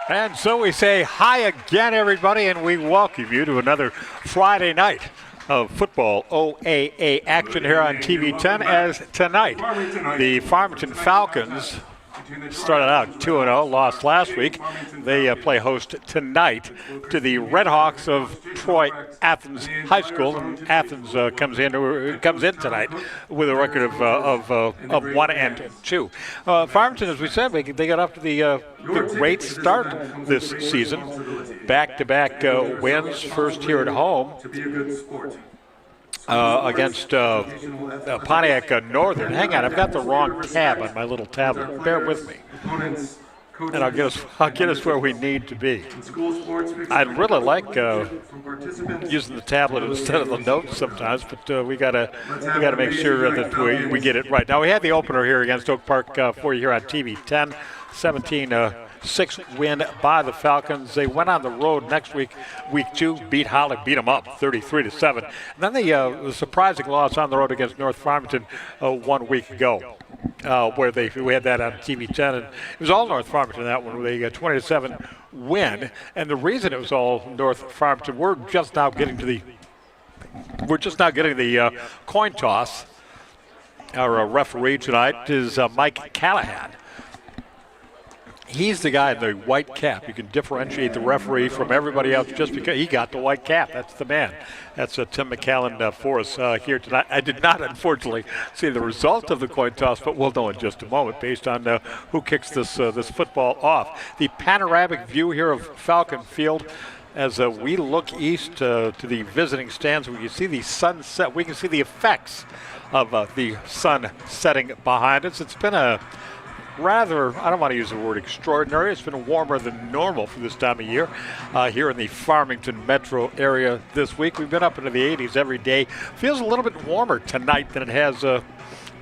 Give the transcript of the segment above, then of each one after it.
And so we say hi again, everybody, and we welcome you to another Friday night of football OAA action here on TV 10, as tonight the Farmington Falcons started out 2-0, lost last week. They play host tonight to the Redhawks of Troy Athens High School. And Athens comes in tonight with a record of 1-2. Farmington, as we said, they got off to the great start this season. Back-to-back wins, first here at home against Pontiac Northern. Hang on, I've got the wrong tab on my little tablet. Bear with me, and I'll get us where we need to be. I'd really like using the tablet instead of the notes sometimes, but we gotta make sure that we get it right. Now we had the opener here against Oak Park for you here on TV 10, 17-6 win by the Falcons. They went on the road next week, week 2, beat Holly, beat them up 33-7. And then the surprising loss on the road against North Farmington 1 week ago, where we had that on TV 10, and it was all North Farmington that one, where they got 20-7 win. And the reason it was all North Farmington, we're just now getting the coin toss. Our referee tonight is Mike Callahan. He's the guy in the white cap. You can differentiate the referee from everybody else just because he got the white cap. That's the man. That's Tim McCallan for us here tonight. I did not, unfortunately, see the result of the coin toss, but we'll know in just a moment based on who kicks this football off. The panoramic view here of Falcon Field as we look east to the visiting stands, we can see the sunset. We can see the effects of the sun setting behind us. It's been a rather, I don't want to use the word extraordinary, it's been warmer than normal for this time of year here in the Farmington metro area this week. We've been up into the 80s every day. Feels a little bit warmer tonight than it has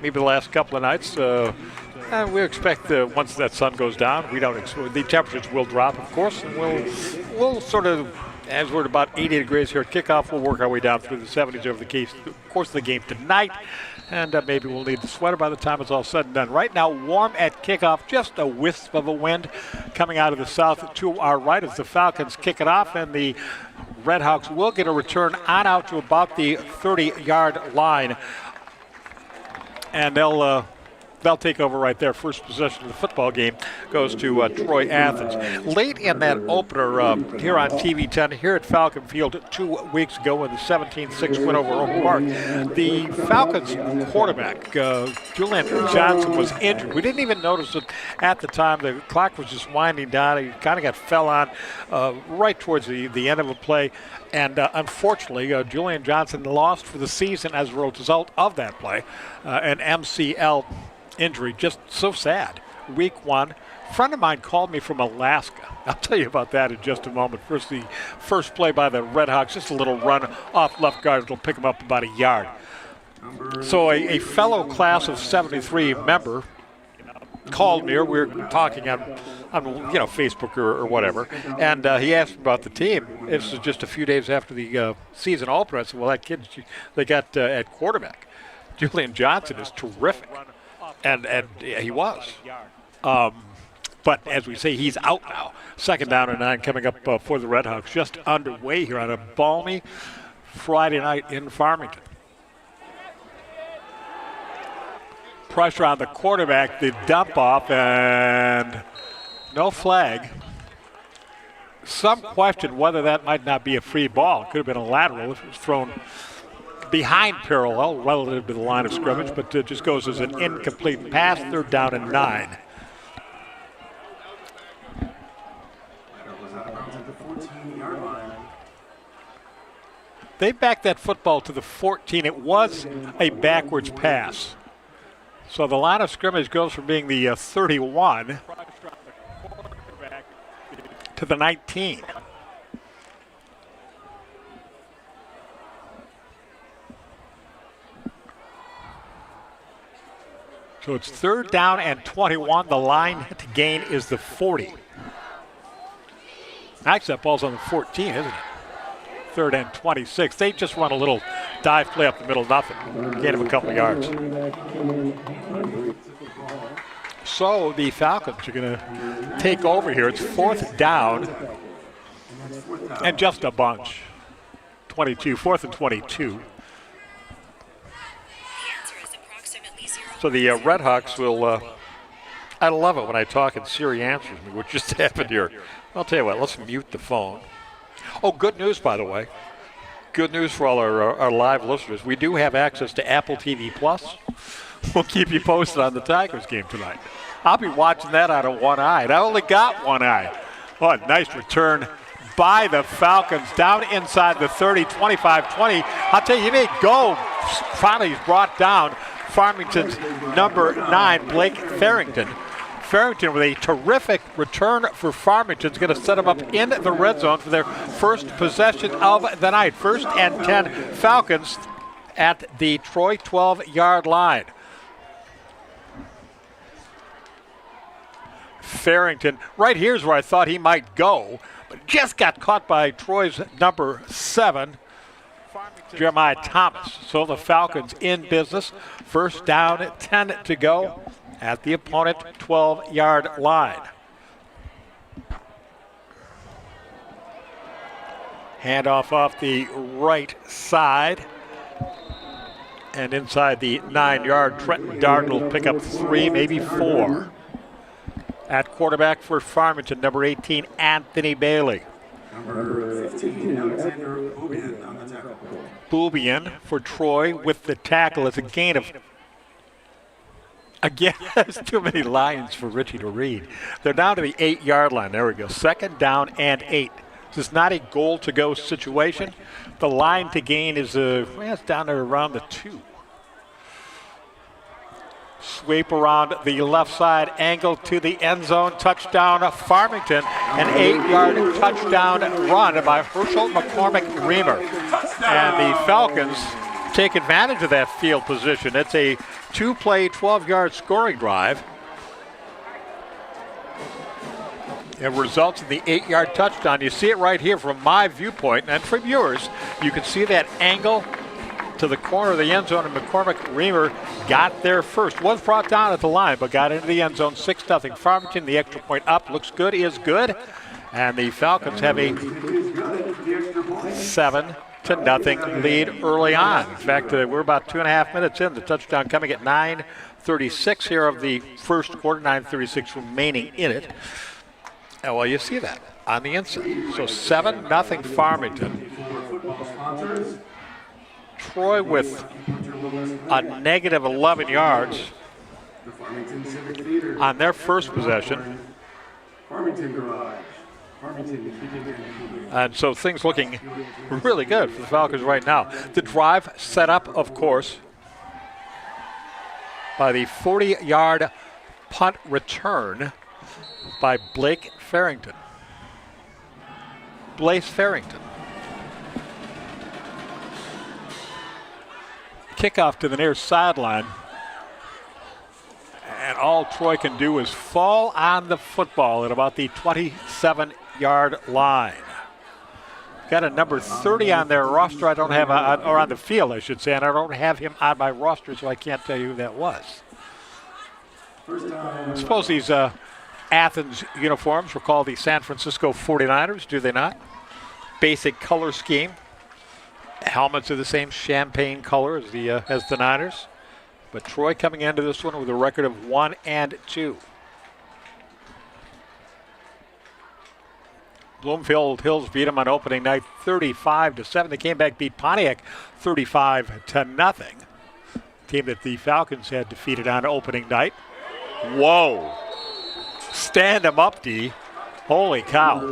maybe the last couple of nights. And we expect once that sun goes down, the temperatures will drop, of course, and we'll sort of, as we're at about 80 degrees here at kickoff, we'll work our way down through the 70s over the course of the game tonight. And maybe we'll need the sweater by the time it's all said and done. Right now, warm at kickoff, just a wisp of a wind coming out of the south to our right as the Falcons kick it off, and the Redhawks will get a return on out to about the 30-yard line. And they'll take over right there. First possession of the football game goes to Troy Athens. Late in that opener here on TV 10, here at Falcon Field 2 weeks ago in the 17-6 win over Oak Park, the Falcons quarterback, Julian Johnson, was injured. We didn't even notice it at the time. The clock was just winding down. He kind of fell on right towards the end of a play. And unfortunately, Julian Johnson lost for the season as a result of that play. An MCL injury, just so sad. Week 1. A friend of mine called me from Alaska. I'll tell you about that in just a moment. First, the first play by the Redhawks, just a little run off left guard. It'll pick him up about a yard. So a fellow class of 73 member called me, or we were talking on Facebook or whatever, and he asked about the team. This was just a few days after the season opener. I said, well, that kid they got at quarterback, Julian Johnson, is terrific. And he was. But as we say, he's out now. 2nd down and 9 coming up for the Redhawks. Just underway here on a balmy Friday night in Farmington. Pressure on the quarterback, the dump off, and no flag. Some question whether that might not be a free ball. It could have been a lateral if it was thrown behind parallel relative to the line of scrimmage, but it just goes as an incomplete pass. 3rd down and 9. They backed that football to the 14. It was a backwards pass. So the line of scrimmage goes from being the 31 to the 19. So it's 3rd down and 21. The line to gain is the 40. Actually, that ball's on the 14, isn't it? 3rd and 26. They just run a little dive play up the middle, nothing. Gain him a couple of yards. So the Falcons are going to take over here. It's 4th down and just a bunch. 22, 4th and 22. So the Redhawks will, I love it when I talk and Siri answers me, what just happened here. I'll tell you what, let's mute the phone. Oh, good news, by the way. Good news for all our live listeners. We do have access to Apple TV Plus. We'll keep you posted on the Tigers game tonight. I'll be watching that out of one eye. And I only got one eye. Oh, a nice return by the Falcons down inside the 30, 25-20. I'll tell you, he may go. Finally, he's brought down Farmington's number 9, Blake Farrington. Farrington with a terrific return for Farmington is going to set them up in the red zone for their first possession of the night. 1st and 10 Falcons at the Troy 12-yard line. Farrington, right here's where I thought he might go, but just got caught by Troy's number 7, Jeremiah Thomas. So the Falcons in business. 1st down, 10 to go at the opponent 12-yard line. Handoff off the right side. And inside the 9-yard, Trenton Darden will pick up 3, maybe 4. At quarterback for Farmington, number 18, Anthony Bailey. Number 15, Alexander Boubian on the tackle. Boubian for Troy with the tackle. It's a gain of, again, there's too many lines for Richie to read. They're down to the 8-yard line. There we go. 2nd down and 8. This is not a goal-to-go situation. The line to gain is it's down there around the 2. Sweep around the left side, angle to the end zone, touchdown Farmington, an 8-yard touchdown run by Herschel McCormick Reamer. And the Falcons take advantage of that field position. It's a 2-play, 12-yard scoring drive. It results in the 8-yard touchdown. You see it right here from my viewpoint, and from yours. You can see that angle to the corner of the end zone, and McCormick Reamer got there first. Was brought down at the line, but got into the end zone. 6-0 Farmington. The extra point up looks good, is good. And the Falcons have a 7-0 lead early on. In fact, we're about 2.5 minutes in. The touchdown coming at 9:36 here of the first quarter, 9:36 remaining in it. And well, you see that on the inside. So 7-0 Farmington. Troy with a negative 11 yards on their first possession. And so things looking really good for the Falcons right now. The drive set up, of course, by the 40-yard punt return by Blake Farrington. Blaise Farrington. Kickoff to the near sideline. And all Troy can do is fall on the football at about the 27-yard line. Got a number 30 on their roster. I don't have, or on the field, I should say, and I don't have him on my roster, so I can't tell you who that was. I suppose these Athens uniforms were called the San Francisco 49ers, do they not? Basic color scheme. Helmets are the same champagne color as the Niners. But Troy coming into this one with a record of 1-2. Bloomfield Hills beat them on opening night 35-7. They came back, beat Pontiac 35-0. Team that the Falcons had defeated on opening night. Whoa. Stand them up, D. Holy cow.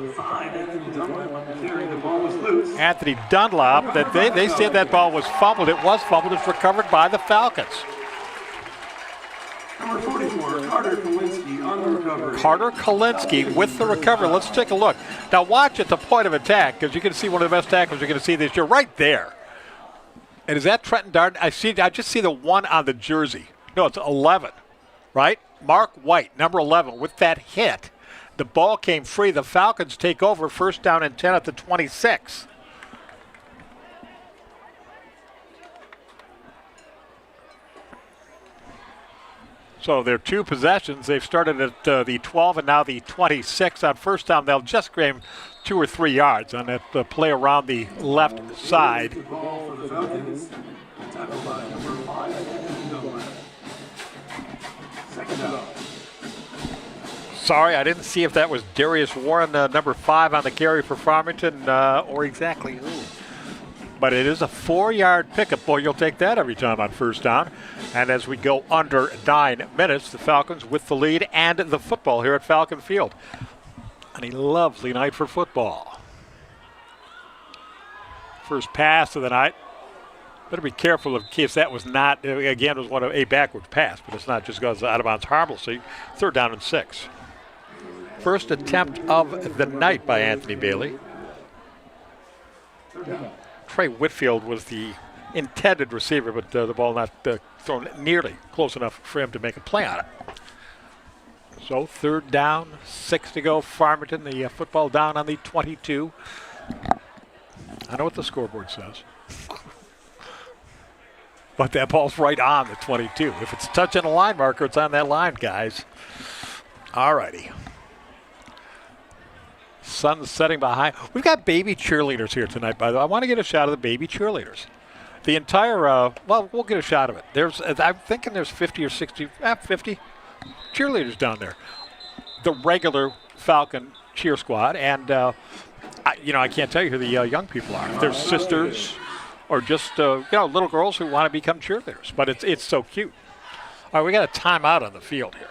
Anthony Dunlop, that they said that ball was fumbled. It was fumbled. It's recovered by the Falcons. Number 44, Carter Kalinsky on the recovery. Carter Kalinsky with the recovery. Let's take a look. Now watch at the point of attack, because you can see one of the best tackles you're going to see this year right there. And is that Trenton Darden? I just see the 1 on the jersey. No, it's 11, right? Mark White, number 11, with that hit. The ball came free. The Falcons take over, first down and 10 at the 26. So their 2 possessions, they've started at the 12 and now the 26. On first down, they'll just gain 2 or 3 yards on that play around the left side. Sorry, I didn't see if that was Darius Warren, number 5 on the carry for Farmington, or exactly who. But it is a 4-yard pickup. Boy, you'll take that every time on first down. And as we go under 9 minutes, the Falcons with the lead and the football here at Falcon Field. And a lovely night for football. First pass of the night. Better be careful in case that was not, again, was one of a backwards pass, but it's not just goes out of bounds harmlessly. 3rd down and 6. First attempt of the night by Anthony Bailey. Trey Whitfield was the intended receiver, but the ball not thrown nearly close enough for him to make a play on it. So 3rd down, 6 to go. Farmington, the football down on the 22. I know what the scoreboard says. But that ball's right on the 22. If it's touching a line marker, it's on that line, guys. All righty. Sun's setting behind. We've got baby cheerleaders here tonight, by the way. I want to get a shot of the baby cheerleaders. The entire, well, we'll get a shot of it. I'm thinking there's 50 or 60, 50 cheerleaders down there. The regular Falcon cheer squad, and, I can't tell you who the young people are. If they're sisters or just, little girls who want to become cheerleaders. But it's so cute. All right, we got a timeout on the field here.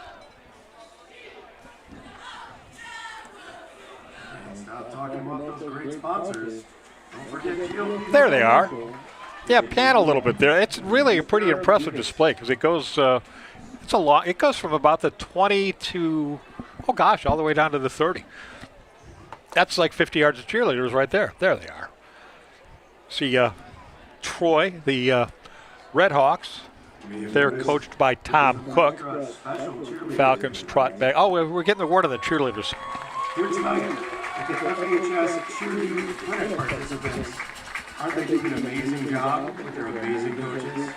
Talking about those great sponsors. Don't forget there they are. Yeah, pan a little bit there. It's really a pretty impressive display because it goes. It goes from about the 20 to, all the way down to the 30. That's like 50 yards of cheerleaders right there. There they are. See, Troy, the Red Hawks. They're coached by Tom Cook. Falcons trot back. Oh, we're getting the word on the cheerleaders. Here tonight. At the FHS cheerleading clinic participants, aren't they doing an amazing job with their amazing coaches?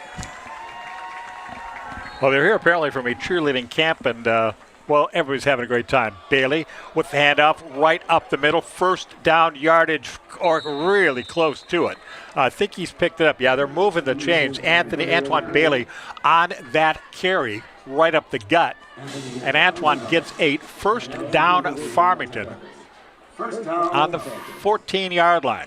Well, they're here apparently from a cheerleading camp, and, everybody's having a great time. Bailey with the handoff right up the middle. First down yardage, or really close to it. I think he's picked it up. Yeah, they're moving the chains. Antoine Bailey on that carry right up the gut. And Antoine gets a first down Farmington. On the 14-yard line.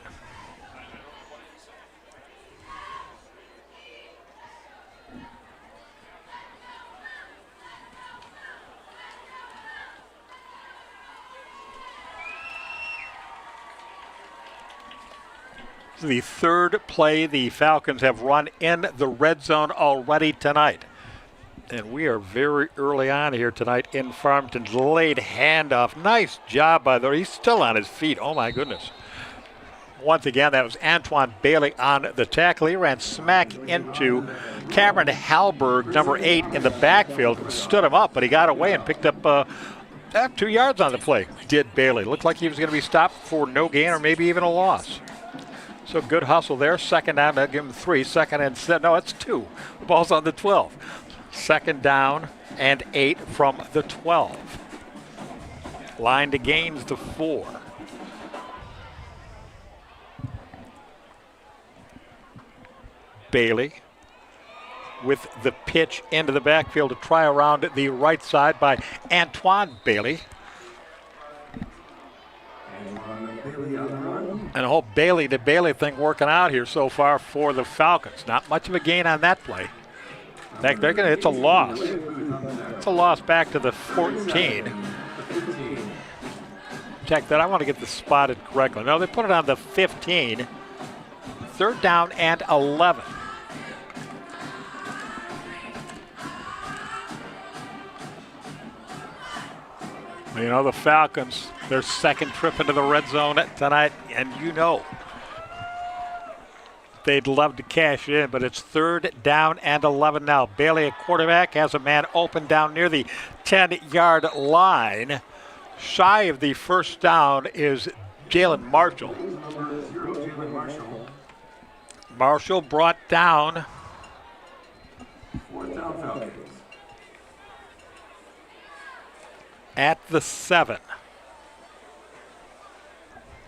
This is the 3rd play the Falcons have run in the red zone already tonight. And we are very early on here tonight in Farmington's late handoff. Nice job by the, he's still on his feet. Oh my goodness. Once again, that was Antoine Bailey on the tackle. He ran smack into Cameron Halberg, number 8 in the backfield, and stood him up, but he got away and picked up 2 yards on the play. Did Bailey. Looked like he was going to be stopped for no gain or maybe even a loss. So good hustle there. 2nd down, they'll give him 3. 2nd and 7. No, it's 2. The ball's on the 12. 2nd down and 8 from the 12. Line to gains to 4. Bailey with the pitch into the backfield to try around the right side by Antoine Bailey. And the whole Bailey to Bailey thing working out here so far for the Falcons. Not much of a gain on that play. In fact, it's a loss. It's a loss back to the 14. Check that. I want to get this spotted correctly. No, they put it on the 15. 3rd down and 11. The Falcons, their 2nd trip into the red zone tonight, and they'd love to cash it in, but it's 3rd down and 11 now. Bailey, a quarterback, has a man open down near the 10-yard line. Shy of the first down is Jalen Marshall. Marshall brought down. 4th down Falcons. at the 7.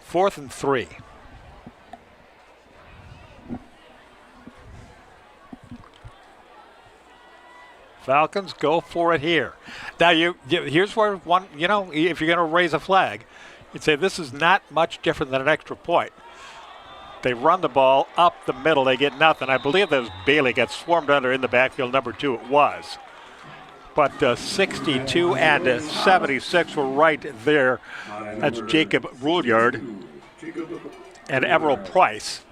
4th and 3. Falcons go for it here. Now, here's where one, if you're going to raise a flag, you'd say this is not much different than an extra point. They run the ball up the middle. They get nothing. I believe that was Bailey got swarmed under in the backfield, number 2 it was. But 62 and 76 were right there. That's Jacob Rouillard and Everell Price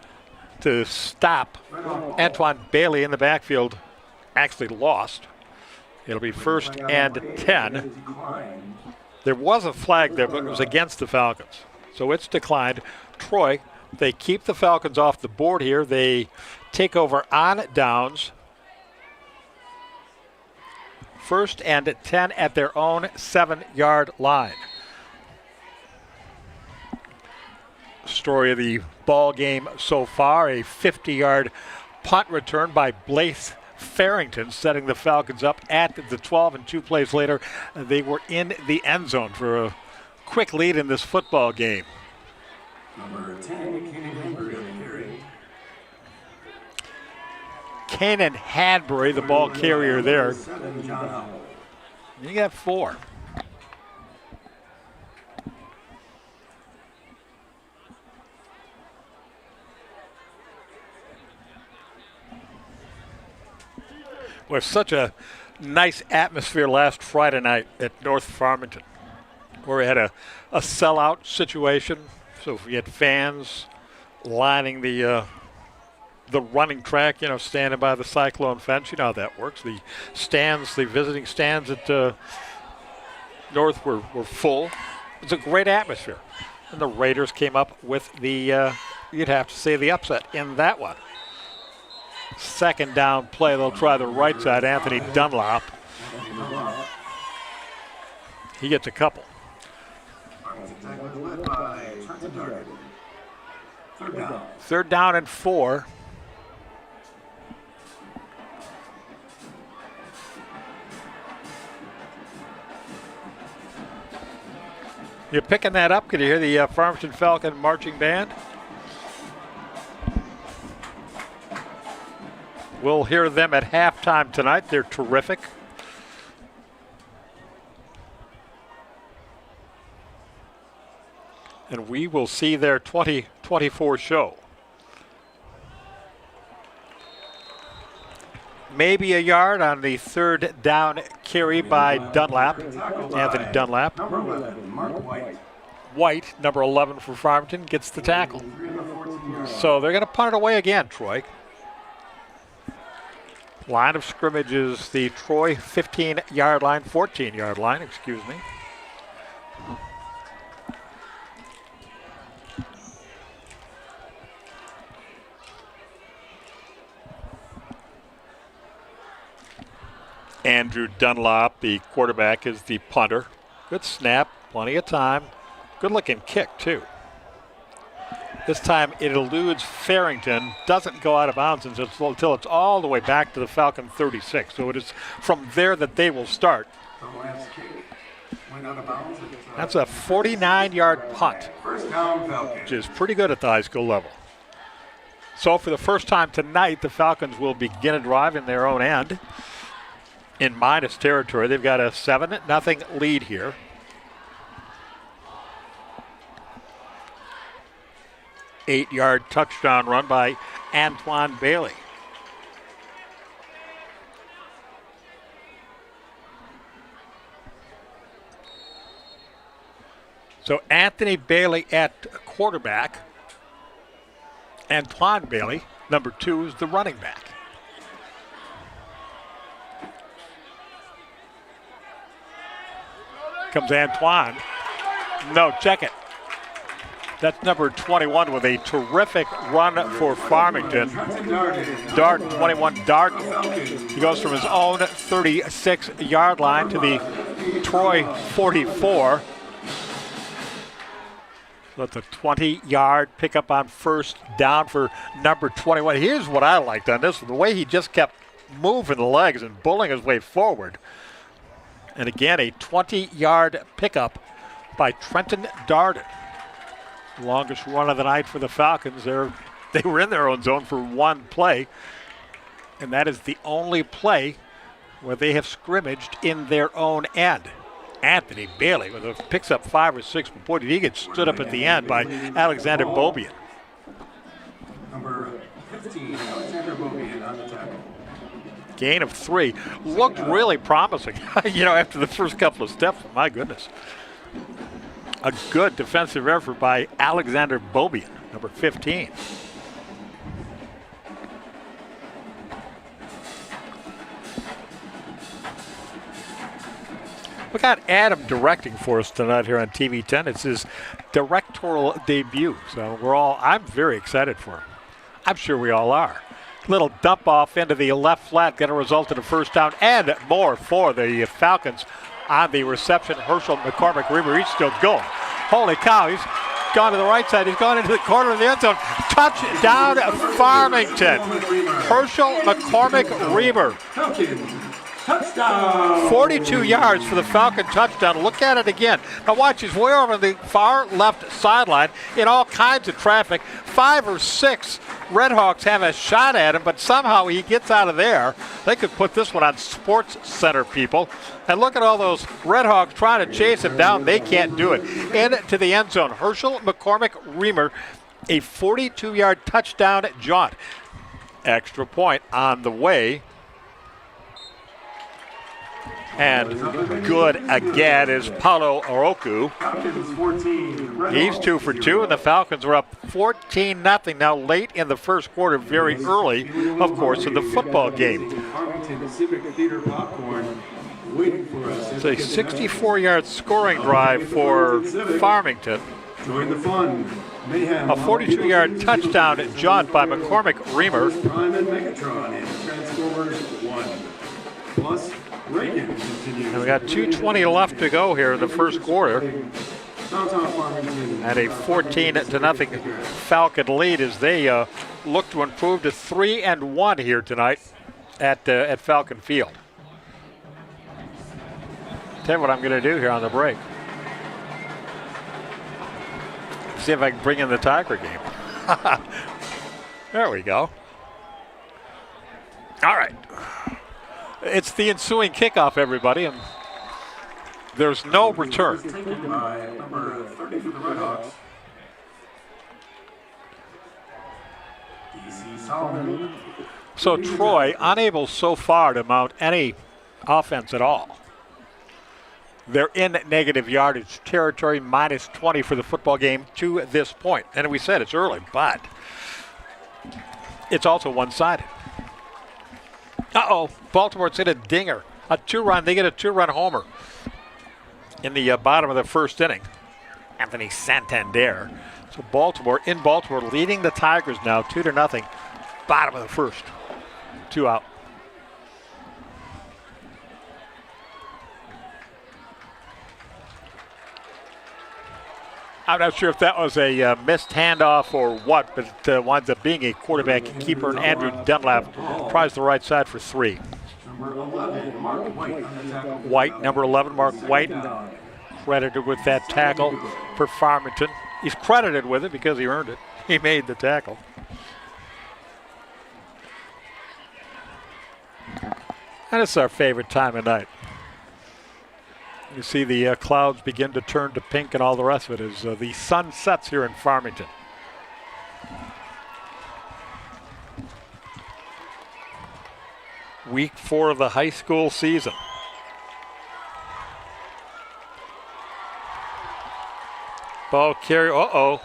to stop Antoine Bailey in the backfield. Actually lost. It'll be 1st and 10. There was a flag there, but it was against the Falcons. So it's declined. Troy, they keep the Falcons off the board here. They take over on downs. 1st and 10 at their own 7-yard line. Story of the ball game so far, a 50-yard punt return by Blaise Farmington, setting the Falcons up at the 12, and 2 plays later, they were in the end zone for a quick lead in this football game. Number 10, Kanan Hadbury, the ball carrier there. 7, John Howell. You got 4. With such a nice atmosphere last Friday night at North Farmington, where we had a sellout situation. So we had fans lining the running track, standing by the Cyclone fence. You know how that works. The stands, the visiting stands at North were full. It was a great atmosphere. And the Raiders came up with the, you'd have to say, the upset in that one. 2nd down play, they'll try the right side. Anthony Dunlop. He gets a couple. 3rd down and 4. You're picking that up? Can you hear the Farmington Falcon marching band? We'll hear them at halftime tonight. They're terrific. And we will see their 2024 show. Maybe a yard on the 3rd down carry by Dunlap, Anthony Dunlap. Number 11, Mark White. White, number 11 for Farmington, gets the tackle. So they're going to punt it away again, Troy. Line of scrimmage is the Troy 15-yard line, 14-yard line, excuse me. Andrew Dunlop, the quarterback, is the punter. Good snap, plenty of time. Good looking kick, too. This time it eludes Farrington, doesn't go out of bounds until it's all the way back to the Falcon 36. So it is from there that they will start. That's a 49-yard punt, which is pretty good at the high school level. So for the first time tonight, the Falcons will begin a drive in their own end in minus territory. They've got a 7-0 lead here. Eight-yard touchdown run by Antoine Bailey. So Anthony Bailey at quarterback. Antoine Bailey, number 2, is the running back. Comes Antoine. No, check it. That's number 21 with a terrific run for Farmington. Darden, 21 Darden. He goes from his own 36-yard line to the Troy 44. So that's a 20-yard pickup on first down for number 21. Here's what I liked on this one. The way he just kept moving the legs and bullying his way forward. And again, a 20-yard pickup by Trenton Darden. Longest run of the night for the Falcons. They were in their own zone for one play, and that is the only play where they have scrimmaged in their own end. Anthony Bailey picks up 5 or 6, but boy, did he get stood up at the end by Alexander Bobian. Number 15, Alexander Bobian on the tackle. Gain of 3. Looked really promising, after the first couple of steps. My goodness. A good defensive effort by Alexander Bobian, number 15. We got Adam directing for us tonight here on TV 10. It's his directorial debut, so I'm very excited for him. I'm sure we all are. Little dump off into the left flat, going to result in a first down and more for the Falcons on the reception. Herschel McCormick-Reamer, he's still going. Holy cow, he's gone to the right side. He's gone into the corner of the end zone. Touchdown, Farmington. Herschel McCormick-Reamer. Touchdown! 42 yards for the Falcon touchdown. Look at it again. Now watch, he's way over on the far left sideline in all kinds of traffic. 5 or 6 Redhawks have a shot at him, but somehow he gets out of there. They could put this one on Sports Center, people. And look at all those Redhawks trying to chase him down. They can't do it. Into the end zone. Herschel McCormick-Reamer, a 42-yard touchdown jaunt. Extra point on the way. And good again is Paulo Oroku. He's 2 for 2, and the Falcons are up 14-0 now late in the first quarter, very early, of course, in the football game. It's a 64-yard scoring drive for Farmington. Join the fun. A 42-yard touchdown jaunt by McCormick-Reamer. Prime and Megatron in Transformers 1. Plus, and we got 2:20 left to go here in the first quarter. And a 14-0 Falcon lead as they look to improve to 3-1 here tonight at Falcon Field. Tell you what I'm going to do here on the break. See if I can bring in the Tiger game. There we go. All right. It's the ensuing kickoff, everybody, and there's no return. Number 30 for the Redhawks. DC Solomon. So Troy unable so far to mount any offense at all. They're in negative yardage territory, minus 20 for the football game to this point. And we said it's early, but it's also one-sided. Baltimore's hit a dinger. A 2-run. They get a 2-run homer in the bottom of the first inning. Anthony Santander. So Baltimore leading the Tigers now 2-0. Bottom of the first. 2 out. I'm not sure if that was a missed handoff or what, but it winds up being a quarterback keeper, and Andrew Dunlap tries the right side for 3. Number 11, Mark White on the tackle. White, number 11, Mark White, credited with that tackle for Farmington. He's credited with it because he earned it. He made the tackle. And it's our favorite time of night. You see the clouds begin to turn to pink and all the rest of it as the sun sets here in Farmington. Week 4 of the high school season. Ball carrier,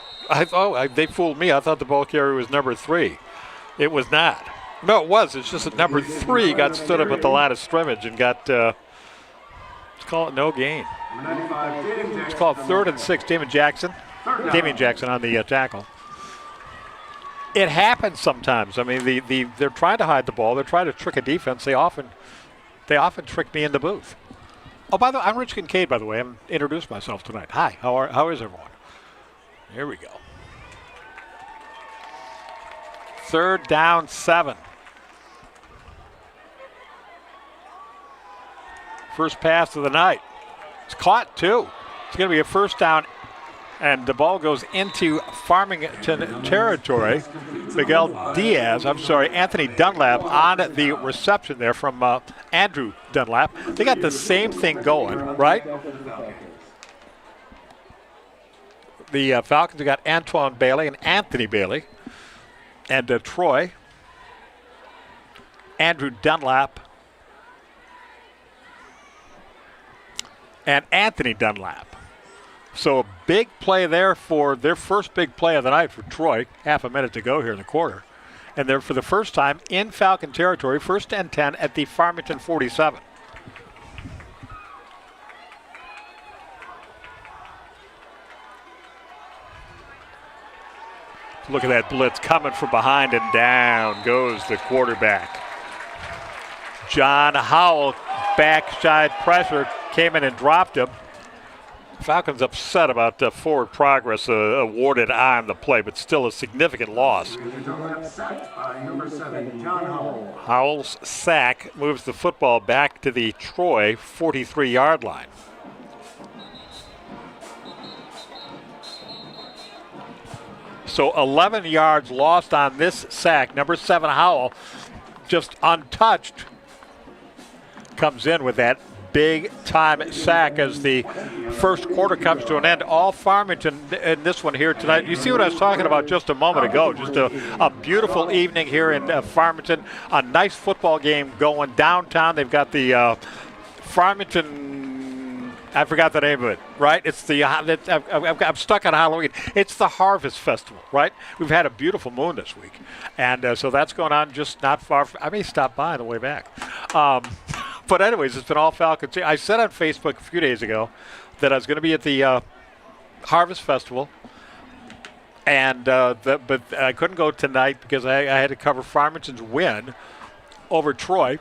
they fooled me. I thought the ball carrier was number 3. It was not. No, it was. It's just that number 3 got stood up at the line of scrimmage and got, let's call it no gain. It's called 3rd and 6, Damian Jackson. Damian Jackson on the tackle. It happens sometimes. I mean, they're trying to hide the ball. They're trying to trick a defense. They often trick me in the booth. Oh, by the way, I'm Rich Kincaid, by the way. I haven't introduced myself tonight. Hi, how is everyone? Here we go. 3rd down, 7. First pass of the night. It's caught, too. It's going to be a first down, and the ball goes into Farmington territory. Anthony Dunlap on the reception there from Andrew Dunlap. They got the same thing going, right? The Falcons have got Antoine Bailey and Anthony Bailey. And Troy, Andrew Dunlap, and Anthony Dunlap. So a big play there for their first big play of the night for Troy. Half a minute to go here in the quarter. And they're for the first time in Falcon territory, 1st and 10 at the Farmington 47. Look at that blitz coming from behind, and down goes the quarterback. John Howell, backside pressure, came in and dropped him. Falcons upset about forward progress awarded on the play, but still a significant loss. Howell's sack moves the football back to the Troy 43-yard line. So 11 yards lost on this sack. Number 7, Howell, just untouched, comes in with that big-time sack as the first quarter comes to an end. All Farmington in this one here tonight. You see what I was talking about just a moment ago. Just a beautiful evening here in Farmington. A nice football game going downtown. They've got the Farmington, I forgot the name of it, right? It's the, I'm stuck on Halloween. It's the Harvest Festival, right? We've had a beautiful moon this week. And so that's going on just not far from, I may stop by on the way back. But anyways, it's been all Falcons. I said on Facebook a few days ago that I was going to be at the Harvest Festival. And but I couldn't go tonight because I had to cover Farmington's win over Troy.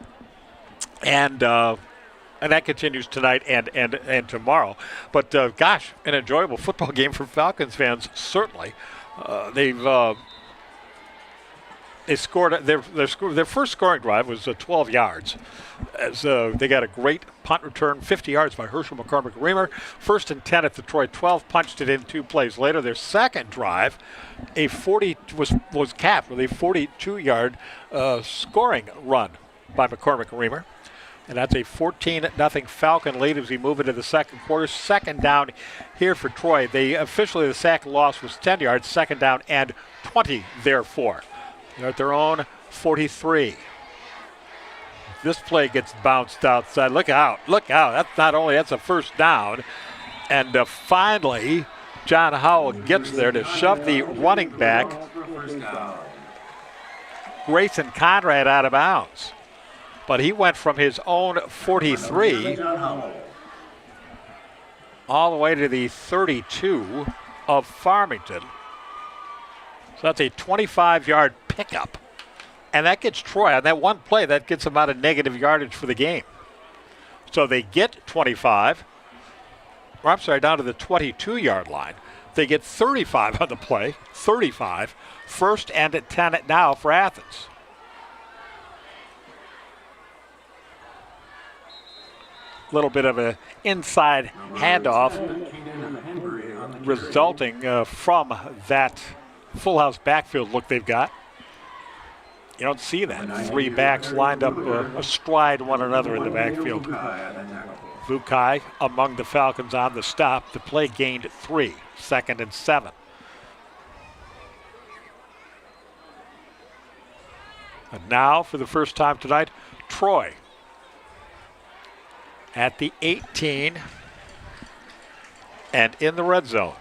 And that continues tonight and tomorrow. But gosh, an enjoyable football game for Falcons fans, certainly. They scored their first scoring drive was 12 yards. As they got a great punt return, 50 yards by Herschel McCormick-Reamer. 1st and 10 at the Troy 12, punched it in 2 plays later. Their second drive, was capped with a 42-yard scoring run by McCormick-Reamer. And that's a 14-0 Falcon lead as we move into the second quarter. Second down here for Troy. Officially the sack loss was 10 yards, second down and 20 therefore. They're at their own 43. This play gets bounced outside. Look out. That's a first down. And finally, John Howell gets there to shove the running back, Grayson Conrad, out of bounds. But he went from his own 43 all the way to the 32 of Farmington. So that's a 25-yard pickup. And that gets Troy, on that one play, that gets them out of negative yardage for the game. So they get 25. Down to the 22-yard line. They get 35 on the play, 35. 1st and 10 now for Athens. Little bit of an inside handoff resulting from that full house backfield look they've got. You don't see that. 3 backs lined up astride one another in the backfield. Vukai among the Falcons on the stop. The play gained 3, 2nd and 7. And now, for the first time tonight, Troy at the 18 and in the red zone.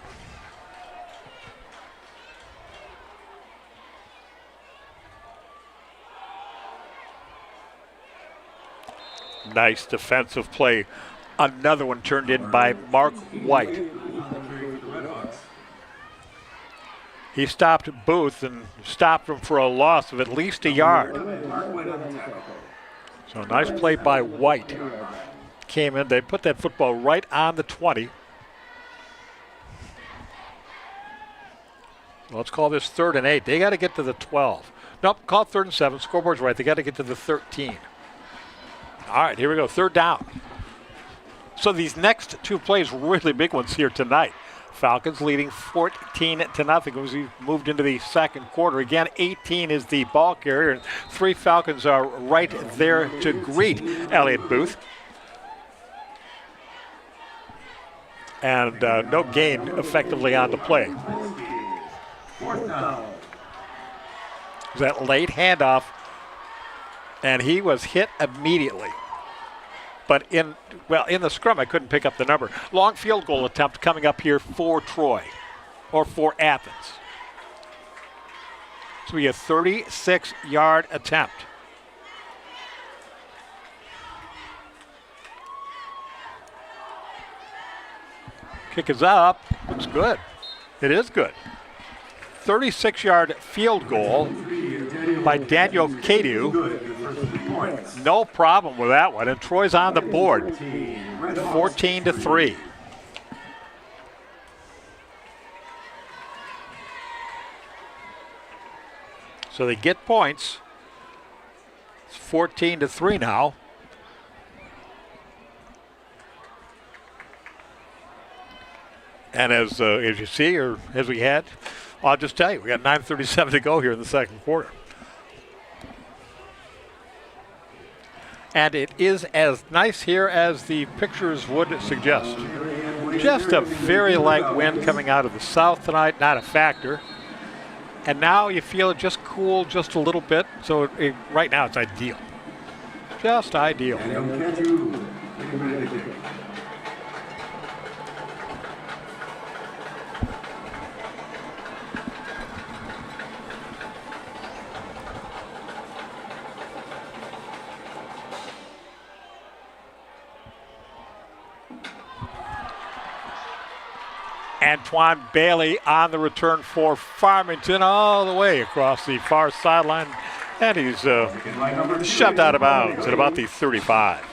Nice defensive play. Another one turned in by Mark White. He stopped Booth and stopped him for a loss of at least a yard. So nice play by White. Came in, they put that football right on the 20. Let's call this 3rd and 8. They got to get to the 12. Nope, call it 3rd and 7. Scoreboard's right. They got to get to the 13. All right, here we go. 3rd down. So these next two plays, really big ones here tonight. Falcons leading 14-0 as we moved into the second quarter. Again, 18 is the ball carrier, and 3 Falcons are right there to greet Elliott Booth. And no gain effectively on the play. Fourth down. That late handoff, and he was hit immediately. But in the scrum, I couldn't pick up the number. Long field goal attempt coming up here for Troy, or for Athens. So we have a 36-yard attempt. Kick is up. Looks good. It is good. 36-yard field goal by Daniel Cadu. No problem with that one. And Troy's on the board. 14-3. So they get points. It's 14-3 now. And as you see, or as we had, I'll just tell you, we got 9:37 to go here in the second quarter. And it is as nice here as the pictures would suggest. Just a very light wind coming out of the south tonight, not a factor. And now you feel it just cool just a little bit, so right now it's ideal. Just ideal. Antoine Bailey on the return for Farmington all the way across the far sideline. And he's shoved out of bounds at about the 35.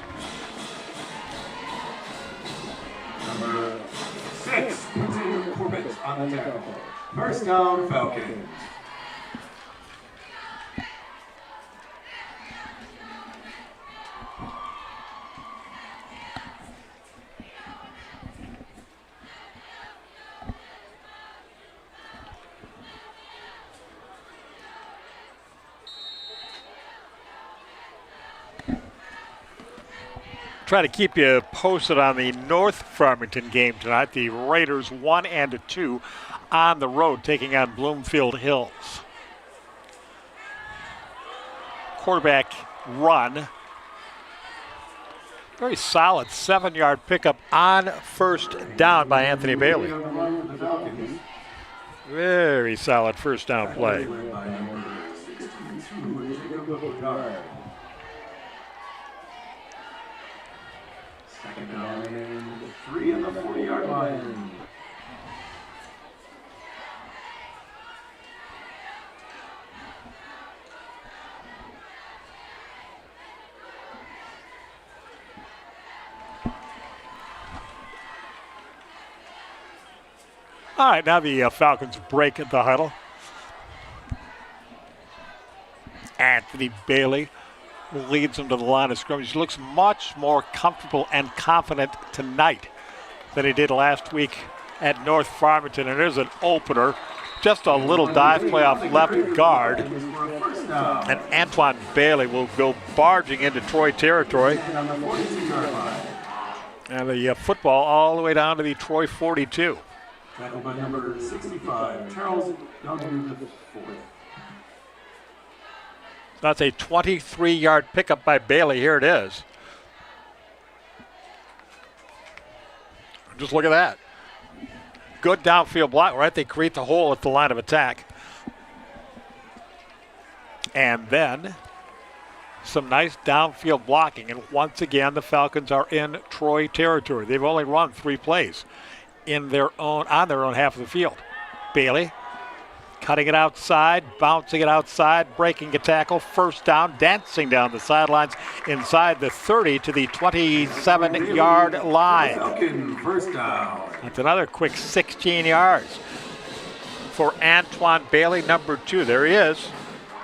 Number 6, Corbett on the tackle. First down, Falcons. Try to keep you posted on the North Farmington game tonight. The Raiders 1-2 on the road taking on Bloomfield Hills. Quarterback run. Very solid 7-yard pickup on first down by Anthony Bailey. Very solid first down play. Second down and 3 on the 40-yard line. All right, now the Falcons break at the huddle. Anthony Bailey leads them to the line of scrimmage. He looks much more comfortable and confident tonight than he did last week at North Farmington. And there's an opener, just a little dive play off left guard. And Antoine Bailey will go barging into Troy territory. And the football all the way down to the Troy 42. Tackled by number 65, Charles W. IV. That's a 23-yard pickup by Bailey. Here it is. Just look at that. Good downfield block, right? They create the hole at the line of attack. And then some nice downfield blocking. And once again, the Falcons are in Troy territory. They've only run 3 plays on their own half of the field. Bailey cutting it outside, bouncing it outside, breaking a tackle, first down, dancing down the sidelines inside the 30 to the 27-yard line. First down. That's another quick 16 yards for Antoine Bailey, number 2. There he is.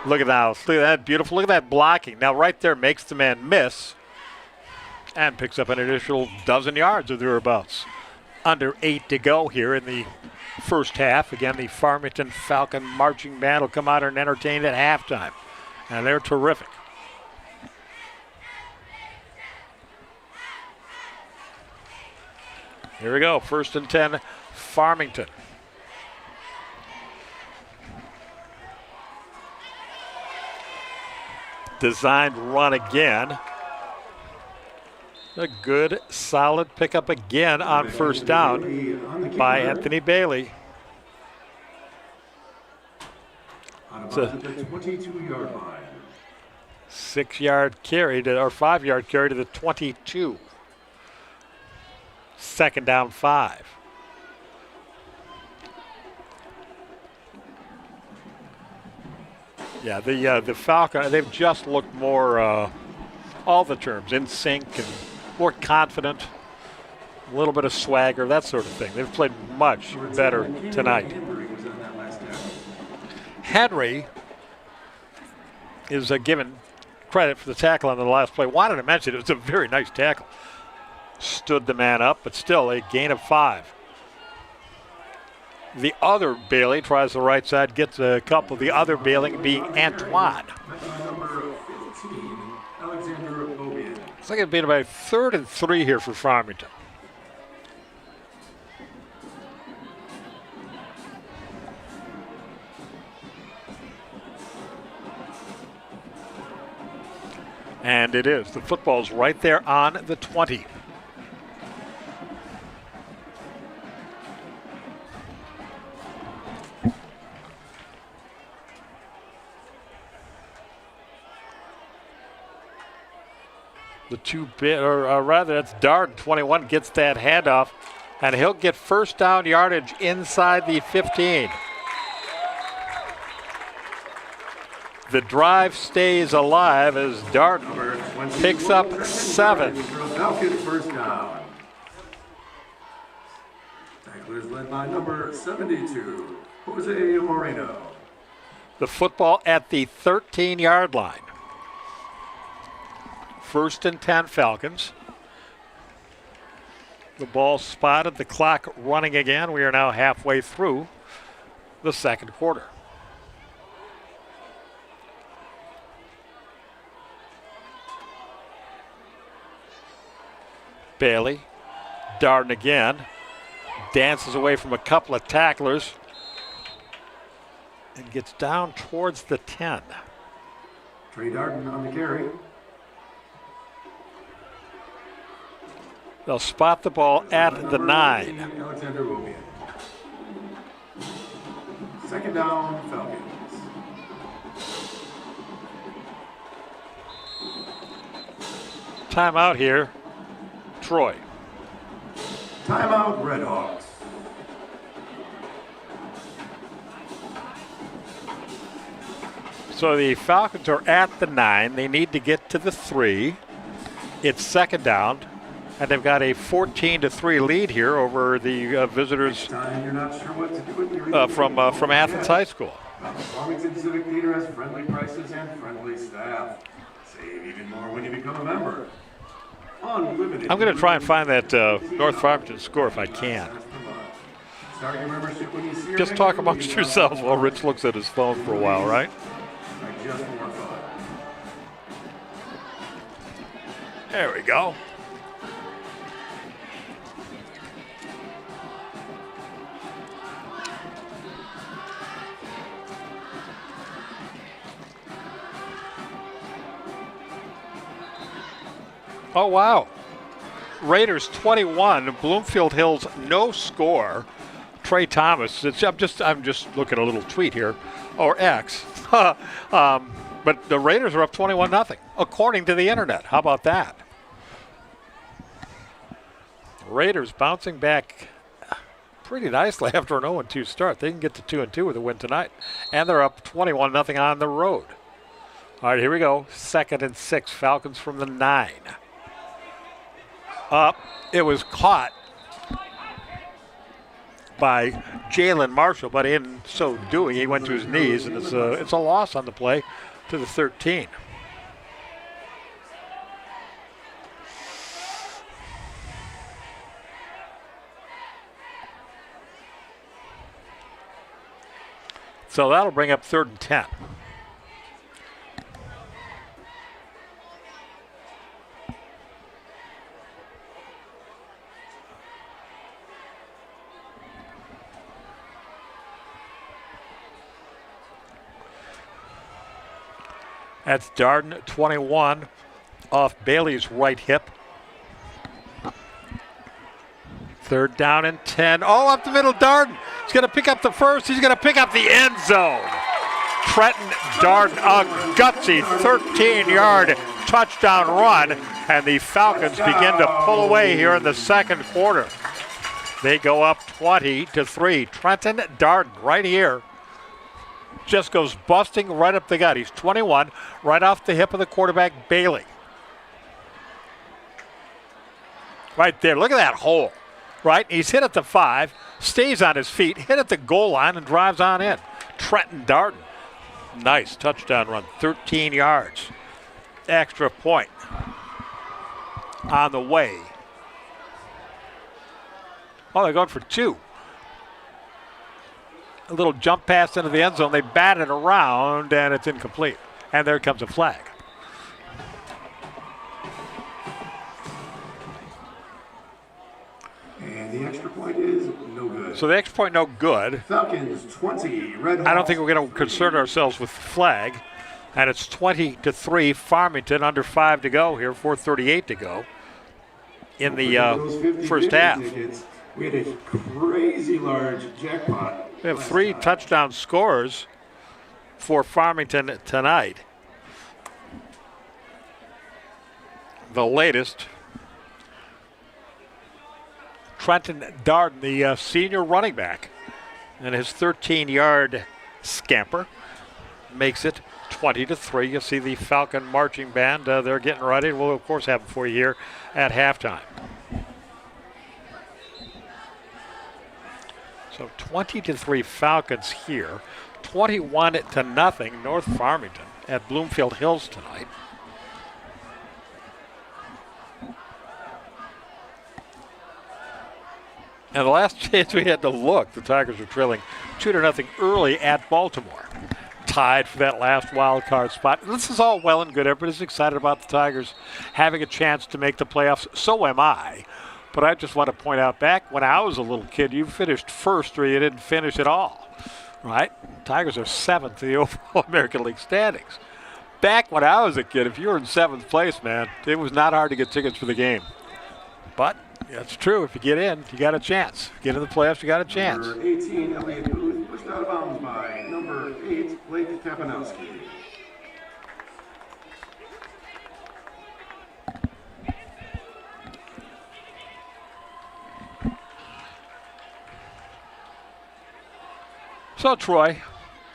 Look at that. Look at that, beautiful. Look at that blocking. Now right there makes the man miss. and picks up an additional dozen yards or thereabouts. Under 8 to go here in the first half. Again, the Farmington Falcon marching band will come out and entertain at halftime, and they're terrific. Here we go, 1st and 10, Farmington. Designed run again. A good, solid pickup again on 1st down by Anthony Bailey. It's a 22-yard line. 6-yard carry or 5-yard carry to the 22. 2nd down 5. Yeah, the Falcon, they've just looked more, all the terms, in sync and more confident, a little bit of swagger, that sort of thing. They've played much better tonight. Henry is given credit for the tackle on the last play. Wanted to mention it was a very nice tackle. Stood the man up, but still a gain of 5. The other Bailey tries the right side, gets a couple. The other Bailey being Antoine. Looks like it'd be about 3rd and 3 here for Farmington. And it is. The football's right there on the 20. The that's Darden, 21, gets that handoff, and he'll get 1st down yardage inside the 15. The drive stays alive as Darden picks up 7. Falcon 1st down. Tacklers led by number 72, Jose Moreno. The football at the 13-yard line. 1st and 10 Falcons. The ball spotted, the clock running again. We are now halfway through the 2nd quarter. Bailey, Darden again, dances away from a couple of tacklers and gets down towards the 10. Trey Darden on the carry. They'll spot the ball at the 9. Alexander Wobian. 2nd down, Falcons. Timeout here, Troy. Timeout, Redhawks. So the Falcons are at the 9. They need to get to the 3. It's 2nd down, and they've got a 14-3 lead here over the visitors You're not sure what to do with your from Athens High School. Farmington Civic Theater has friendly prices and friendly staff. Save even more when you become a member. Unlimited. I'm going to try and find that North Farmington score if I can. Start your membership when you see your Just talk amongst yourselves while Rich looks at his phone for a while, right? Like just more fun. There we go. Oh, wow. Raiders 21, Bloomfield Hills no score. Trey Thomas, I'm just looking at a little tweet here, or X. But the Raiders are up 21-0, according to the internet. How about that? Raiders bouncing back pretty nicely after an 0-2 start. They can get to 2-2 with a win tonight. And they're up 21-0 on the road. All right, here we go. 2nd and 6, Falcons from the 9. It was caught by Jalen Marshall, but in so doing, he went to his knees, and it's a loss on the play to the 13. So that'll bring up 3rd and 10. That's Darden, 21, off Bailey's right hip. 3rd down and 10. Oh, up the middle, Darden. He's going to pick up the first. He's going to pick up the end zone. Trenton Darden, a gutsy 13-yard touchdown run, and the Falcons begin to pull away here in the second quarter. They go up 20-3. Trenton Darden right here just goes busting right up the gut. He's 21, right off the hip of the quarterback, Bailey. Right there, look at that hole. Right, he's hit at the 5, stays on his feet, hit at the goal line, and drives on in. Trenton Darden, nice touchdown run, 13 yards. Extra point on the way. Oh, they're going for 2. A little jump pass into the end zone. They bat it around, and it's incomplete. And there comes a flag. And the extra point is no good. So the extra point, no good. Falcons 20, Red Hawks. I don't think we're going to concern ourselves with the flag. And it's 20-3, Farmington, under 5 to go here, 4:38 to go in the first half. We had a crazy large jackpot. We have 3 touchdown scores for Farmington tonight. The latest, Trenton Darden, the senior running back, and his 13-yard scamper makes it 20-3. You'll see the Falcon marching band. They're getting ready. We'll, of course, have it for you here at halftime. So 20-3 Falcons here. 21-0 North Farmington at Bloomfield Hills tonight. And the last chance we had to look, the Tigers were trailing 2-0 early at Baltimore. Tied for that last wild card spot. This is all well and good. Everybody's excited about the Tigers having a chance to make the playoffs. So am I. But I just want to point out, back when I was a little kid, you finished first or you didn't finish at all, right? Tigers are 7th in the overall American League standings. Back when I was a kid, if you were in 7th place, man, it was not hard to get tickets for the game. But that's true. If you get in, you got a chance. Get in the playoffs, you got a chance. Number 18, Elliott Booth, pushed out of bounds by number 8, Blake Kapanowski. So Troy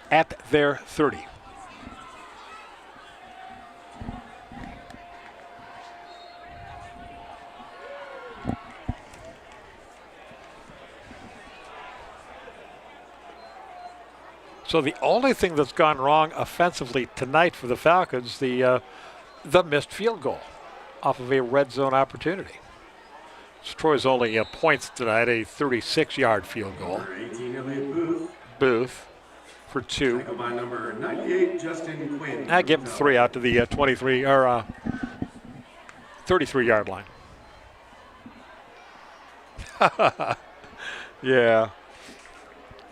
at their 30. So the only thing that's gone wrong offensively tonight for the Falcons, the missed field goal off of a red zone opportunity. So Troy's only points tonight, a 36-yard field goal. Number 18, Elliott Booth for 2. Tackled by number 98, Justin Quinn. I give him 3 out to the 23 or 33-yard line. Yeah.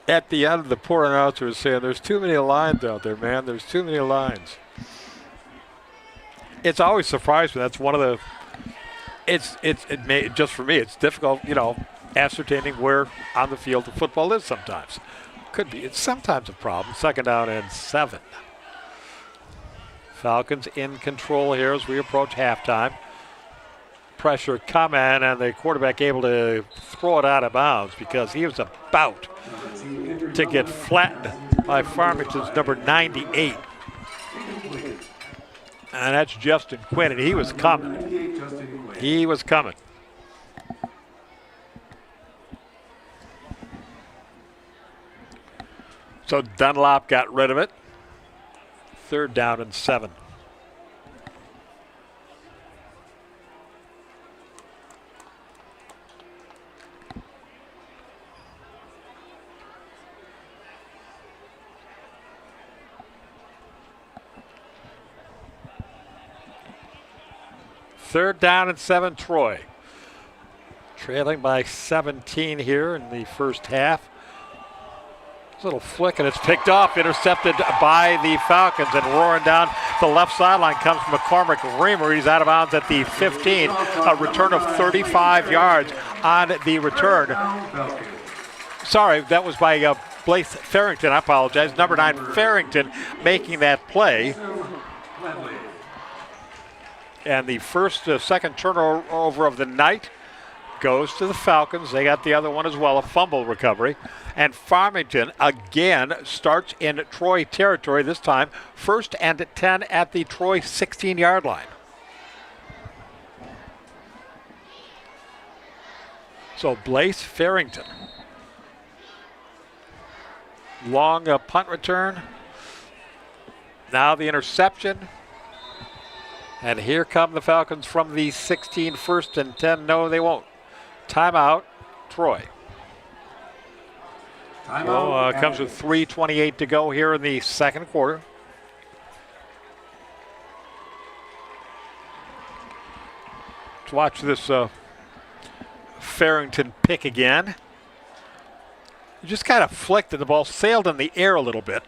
At the end, the poor announcer is saying, "There's too many lines out there, man. There's too many lines." It's always surprised me. That's one of the. Just for me, it's difficult, ascertaining where on the field the football is sometimes. Could be. It's sometimes a problem. 2nd down and 7. Falcons in control here as we approach halftime. Pressure coming, and the quarterback able to throw it out of bounds because he was about to get flattened by Farmington's number 98. And that's Justin Quinn, and he was coming. He was coming. So Dunlop got rid of it. 3rd down and 7. 3rd down and 7, Troy. Trailing by 17 here in the first half. Little flick, and it's picked off, intercepted by the Falcons, and roaring down the left sideline comes McCormick Reamer. He's out of bounds at the 15. A return of 35 yards on the return. Sorry, that was by Blaise Farrington. I apologize. Number 9, Farrington, making that play. And the second turnover of the night goes to the Falcons. They got the other one as well, a fumble recovery. And Farmington again starts in Troy territory, this time 1st and 10 at the Troy 16-yard line. So Blaise Farrington. Long punt return. Now the interception. And here come the Falcons from the 16, 1st and 10. No, they won't. Timeout, Troy. Comes with 3:28 to go here in the second quarter. Let's watch this Farrington pick again. He just kind of flicked and the ball sailed in the air a little bit.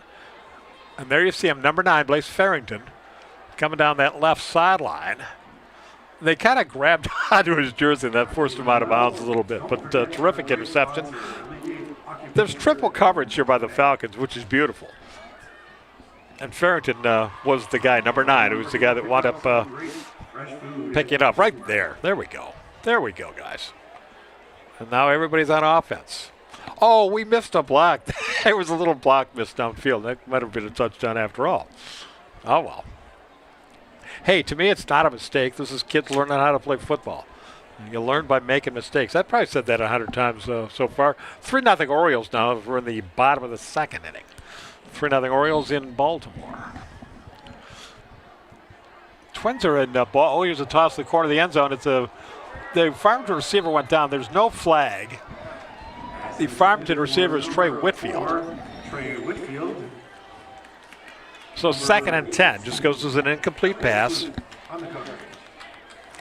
And there you see him, number 9, Blaise Farrington, coming down that left sideline. They kind of grabbed onto his jersey and that forced him out of bounds a little bit. But terrific interception. There's triple coverage here by the Falcons, which is beautiful. And Farrington was the guy, number 9, who was the guy that wound up picking it up right there. There we go. There we go, guys. And now everybody's on offense. Oh, we missed a block. There was a little block missed downfield. That might have been a touchdown after all. Oh, well. Hey, to me, it's not a mistake. This is kids learning how to play football. You learn by making mistakes. I've probably said that 100 times so far. 3-0 Orioles now. We're in the bottom of the second inning. 3-0 Orioles in Baltimore. Twins are in ball. Oh, here's a toss to the corner of the end zone. The Farmington receiver went down. There's no flag. The Farmington receiver is Trey Whitfield. So 2nd and 10. Just goes as an incomplete pass.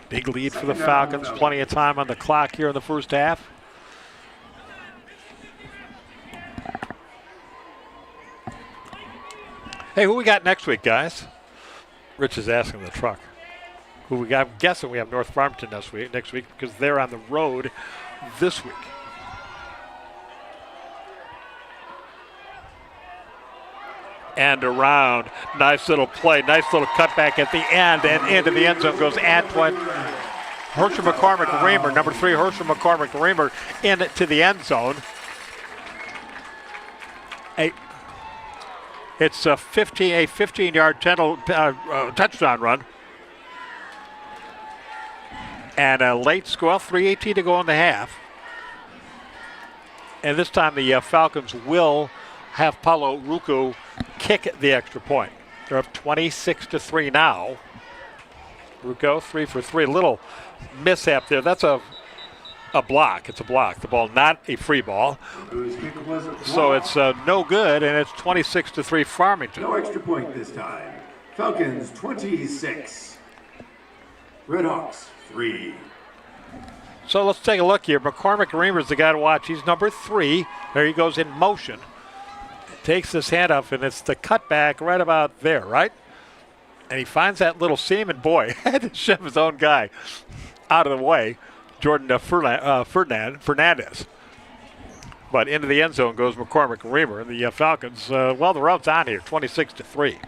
Big lead for the Falcons. Plenty of time on the clock here in the first half. Hey, who we got next week, guys? Rich is asking the truck. Who we got? I'm guessing we have North Farmington next week because they're on the road this week. And around. Nice little play. Nice little cutback at the end. And into the end zone goes Antoine Herschel McCormick Reamer. Number 3, Herschel McCormick Reamer into the end zone. It's a 15-yard touchdown run. And a late score, 3:18 to go in the half. And this time the Falcons will have Paulo Ruku kick the extra point. They're up 26-3 now. Ruku 3 for 3. A little mishap there. That's a block. It's a block. The ball, not a free ball. So it's no good, and it's 26-3 Farmington. No extra point this time. Falcons 26. Redhawks 3. So let's take a look here. McCormick Reamer's the guy to watch. He's number 3. There he goes in motion. Takes his hand up, and it's the cutback right about there, right? And he finds that little seam, and boy, had to shove his own guy out of the way, Jordan Fernandez. But into the end zone goes McCormick Reamer, and the Falcons, the rout's on here, 26-3.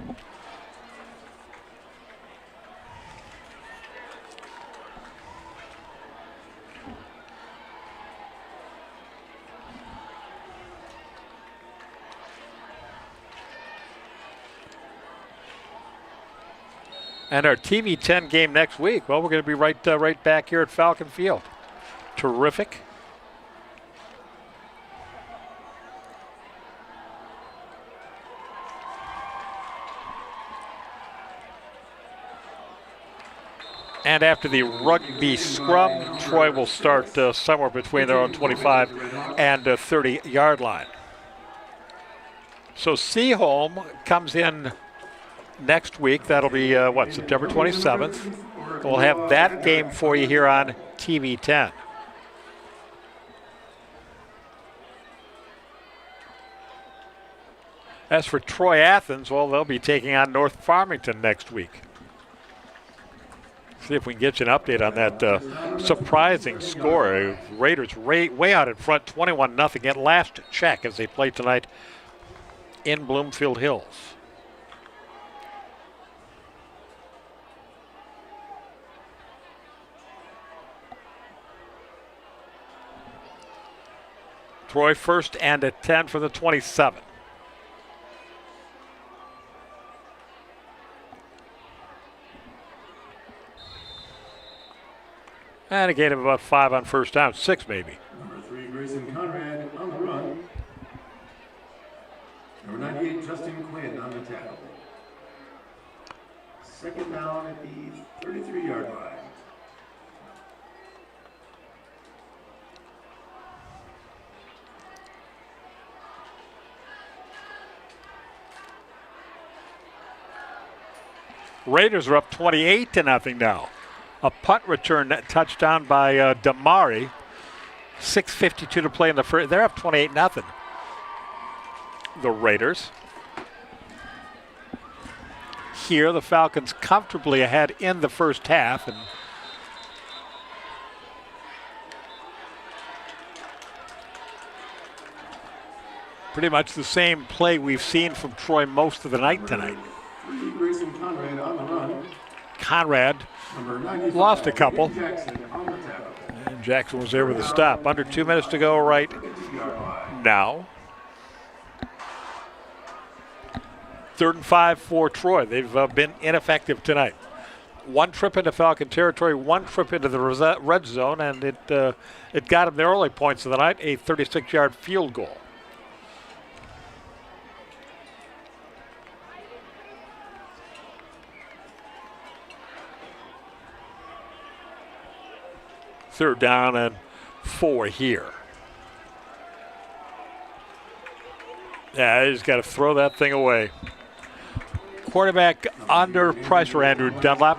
And our TV 10 game next week, well, we're going to be right back here at Falcon Field. Terrific. And after the rugby scrum, Troy will start somewhere between their own 25 and 30-yard line. So Seaholm comes in next week. That'll be, September 27th. We'll have that game for you here on TV 10. As for Troy Athens, well, they'll be taking on North Farmington next week. See if we can get you an update on that surprising score. Raiders way out in front, 21-0 at last check as they play tonight in Bloomfield Hills. Troy first and at 10 for the 27. And a gain of about 5 on first down, 6 maybe. Number 3, Grayson Conrad on the run. Number 98, Justin Quinn on the tackle. Second down at the 33-yard line. Raiders are up 28-0 now. A punt return touchdown by Damari. 6:52 to play in the first. They're up 28-0. The Raiders. Here, the Falcons comfortably ahead in the first half. And pretty much the same play we've seen from Troy most of the night tonight. Grayson Conrad on the run. Conrad lost a couple. And Jackson was there with a stop. Under 2 minutes to go right now. 3rd and 5 for Troy. They've been ineffective tonight. One trip into Falcon territory, one trip into the red zone, and it got them their early points of the night, a 36-yard field goal. Third down and 4 here. Yeah, he's got to throw that thing away. Quarterback under pressure, Andrew Dunlap.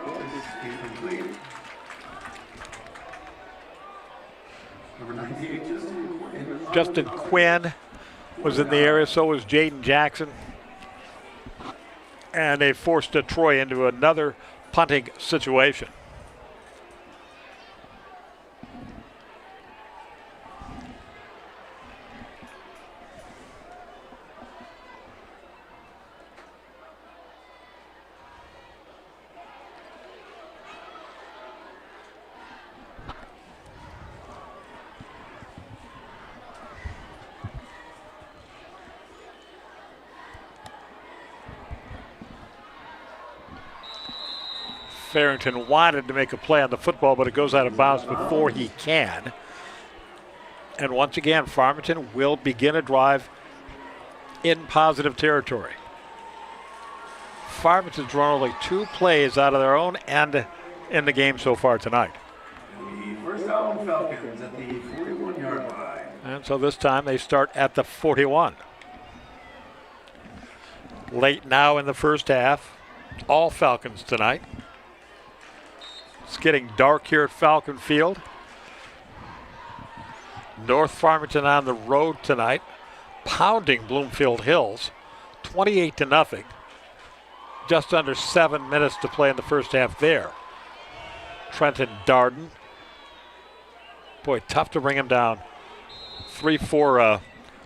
Justin Quinn was in the area, so was Jaden Jackson. And they forced Troy into another punting situation. Farmington wanted to make a play on the football, but it goes out of bounds before he can. And once again, Farmington will begin a drive in positive territory. Farmington's run only 2 plays out of their own end in the game so far tonight. The first down Falcons at the 41-yard line. And so this time they start at the 41. Late now in the first half, all Falcons tonight. It's getting dark here at Falcon Field. North Farmington on the road tonight, pounding Bloomfield Hills, 28-0. Just under 7 minutes to play in the first half there. Trenton Darden. Boy, tough to bring him down. 3-4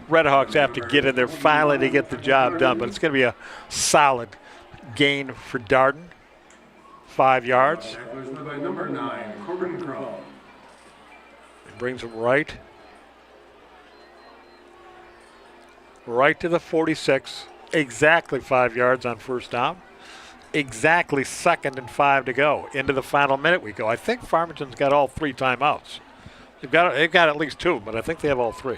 Redhawks have to get in there finally to get the job done, but it's going to be a solid gain for Darden. 5 yards. By number 9, Corbin Crum. It brings him right to the 46. Exactly 5 yards on first down. Exactly 2nd and 5 to go. Into the final minute we go. I think Farmington's got all 3 timeouts. They've got at least 2, but I think they have all 3.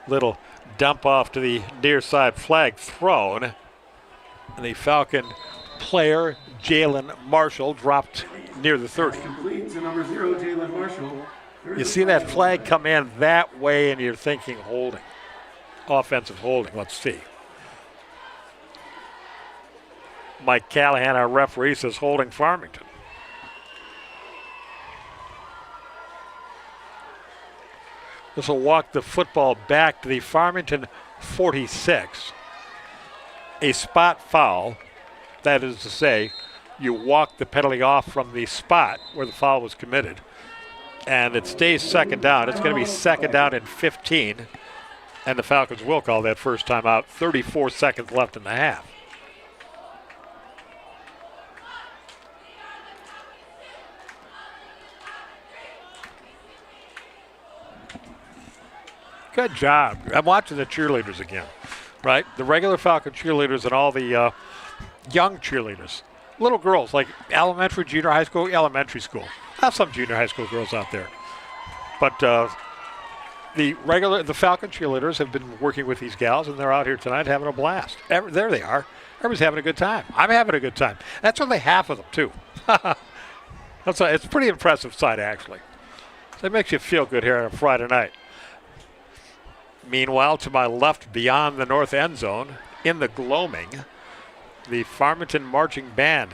Little dump off to the near side, flag thrown. And the Falcon player, Jalen Marshall, dropped near the 30. Complete to number 0, Jalen Marshall. You see that flag come in that way, and you're thinking holding. Offensive holding, let's see. Mike Callahan, our referee, says holding Farmington. This will walk the football back to the Farmington 46. A spot foul, that is to say, you walk the penalty off from the spot where the foul was committed. And it stays second down. It's going to be second down and 15. And the Falcons will call that first time out. 34 seconds left in the half. Good job. I'm watching the cheerleaders again, right? The regular Falcon cheerleaders and all the young cheerleaders. Little girls, like elementary, junior high school, elementary school. I have some junior high school girls out there. But the Falcon cheerleaders have been working with these gals, and they're out here tonight having a blast. There they are. Everybody's having a good time. I'm having a good time. That's only half of them, too. It's a pretty impressive sight, actually. So it makes you feel good here on a Friday night. Meanwhile, to my left, beyond the north end zone, in the gloaming, the Farmington Marching Band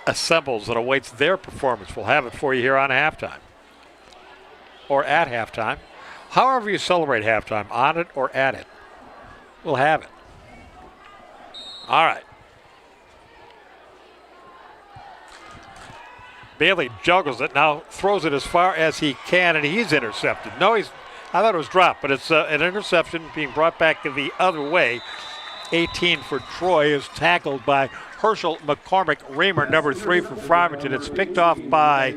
assembles and awaits their performance. We'll have it for you here on halftime. Or at halftime. However you celebrate halftime, on it or at it. We'll have it. All right. Bailey juggles it, now throws it as far as he can, and he's intercepted. I thought it was dropped, but it's an interception being brought back the other way. 18 for Troy is tackled by Herschel McCormick Reamer, number 3 for Farmington. It's picked off by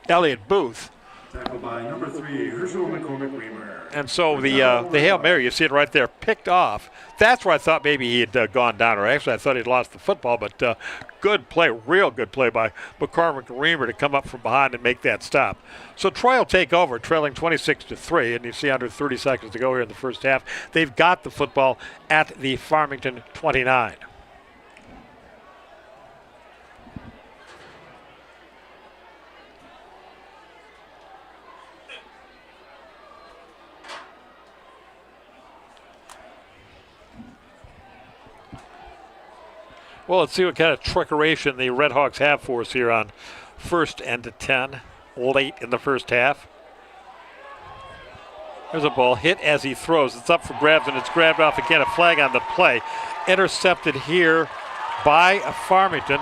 Elliott Booth. Tackled by number 3, Herschel McCormick Reamer. And so the Hail Mary, you see it right there, picked off. That's where I thought maybe he had gone down, or actually I thought he'd lost the football, but good play, real good play by McCormick Reamer to come up from behind and make that stop. So Troy will take over, trailing 26-3, and you see under 30 seconds to go here in the first half. They've got the football at the Farmington 29. Well, let's see what kind of trickeration the Red Hawks have for us here on 1st and 10, late in the first half. There's a ball hit as he throws. It's up for grabs, and it's grabbed off again. A flag on the play. Intercepted here by Farmington.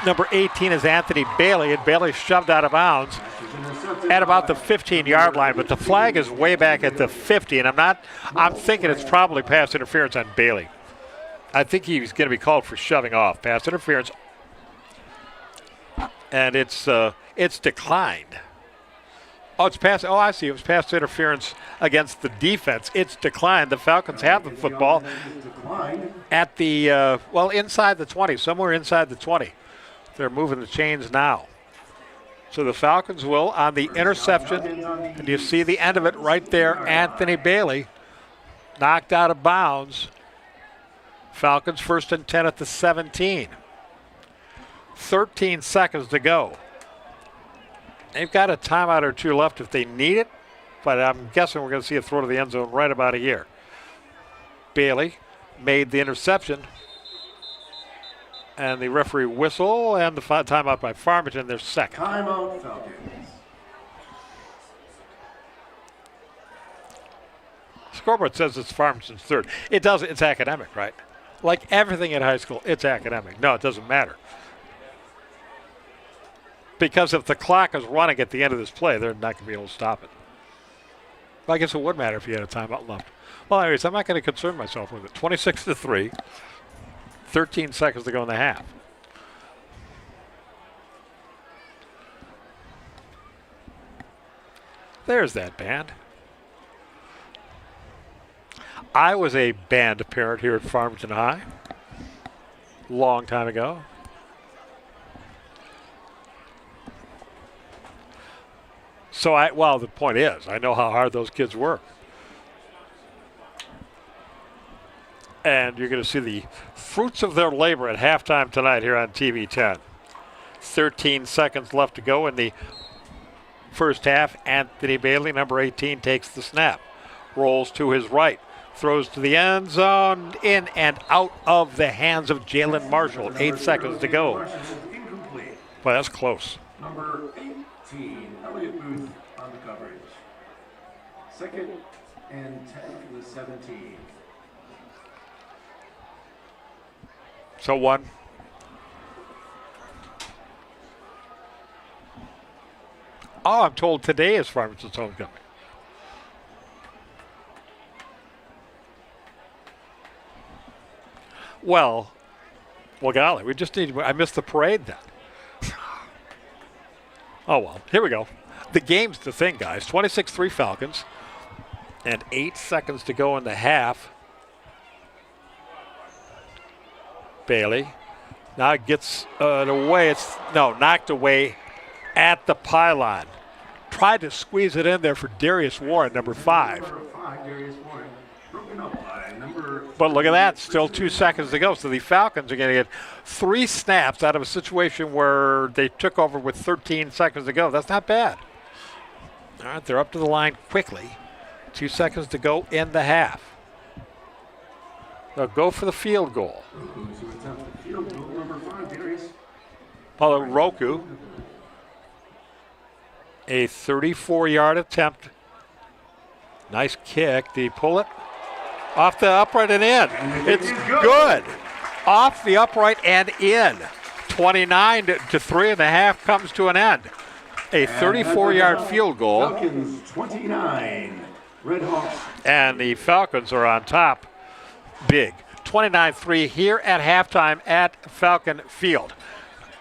Number 18 is Anthony Bailey, and Bailey shoved out of bounds at about the 15-yard line, but the flag is way back at the 50, and I'm thinking it's probably pass interference on Bailey. I think he's going to be called for shoving off. Pass interference. And it's declined. Oh, it's pass. Oh, I see. It was pass interference against the defense. It's declined. The Falcons have the football at the, inside the 20, somewhere inside the 20. They're moving the chains now. So the Falcons will on the interception. And you see the end of it right there. Anthony Bailey knocked out of bounds. Falcons 1st and 10 at the 17. 13 seconds to go. They've got a timeout or two left if they need it, but I'm guessing we're going to see a throw to the end zone right about here. Bailey made the interception, and the referee whistle, and the timeout by Farmington, their second. Timeout Falcons. Scoreboard says it's Farmington's third. It does. It's academic, right? Like everything in high school, it's academic. No, it doesn't matter. Because if the clock is running at the end of this play, they're not going to be able to stop it. Well, I guess it would matter if you had a timeout left. Well, anyways, I'm not going to concern myself with it. 26-3, 13 seconds to go in the half. There's that band. I was a band parent here at Farmington High long time ago. So the point is, I know how hard those kids work. And you're going to see the fruits of their labor at halftime tonight here on TV 10. 13 seconds left to go in the first half. Anthony Bailey, number 18, takes the snap. Rolls to his right. Throws to the end zone, in and out of the hands of Jalen Marshall. 8 seconds to go. Incomplete. Boy, that's close. Number 18, Elliott Booth on the coverage. 2nd and 10 from the 17. So 1. Oh, I'm told today is Farmington's homecoming. Well, golly, we just need. I missed the parade then. Oh well, here we go. The game's the thing, guys. 26-3 Falcons, and 8 seconds to go in the half. Bailey now gets it away. It's knocked away at the pylon. Tried to squeeze it in there for Darius Warren, number 5. Number 5, Darius Warren. Broken up by number. But look at that, still 2 seconds to go. So the Falcons are going to get 3 snaps out of a situation where they took over with 13 seconds to go. That's not bad. All right, they're up to the line quickly. 2 seconds to go in the half. They'll go for the field goal. Field goal, number 5, Darius. Paulo Roku. A 34-yard attempt. Nice kick. Did he pull it? Off the upright and in. It's good. Off the upright and in. 29-3 and the half comes to an end. A 34-yard field goal. Falcons 29. Redhawks. And the Falcons are on top. Big. 29-3 here at halftime at Falcon Field.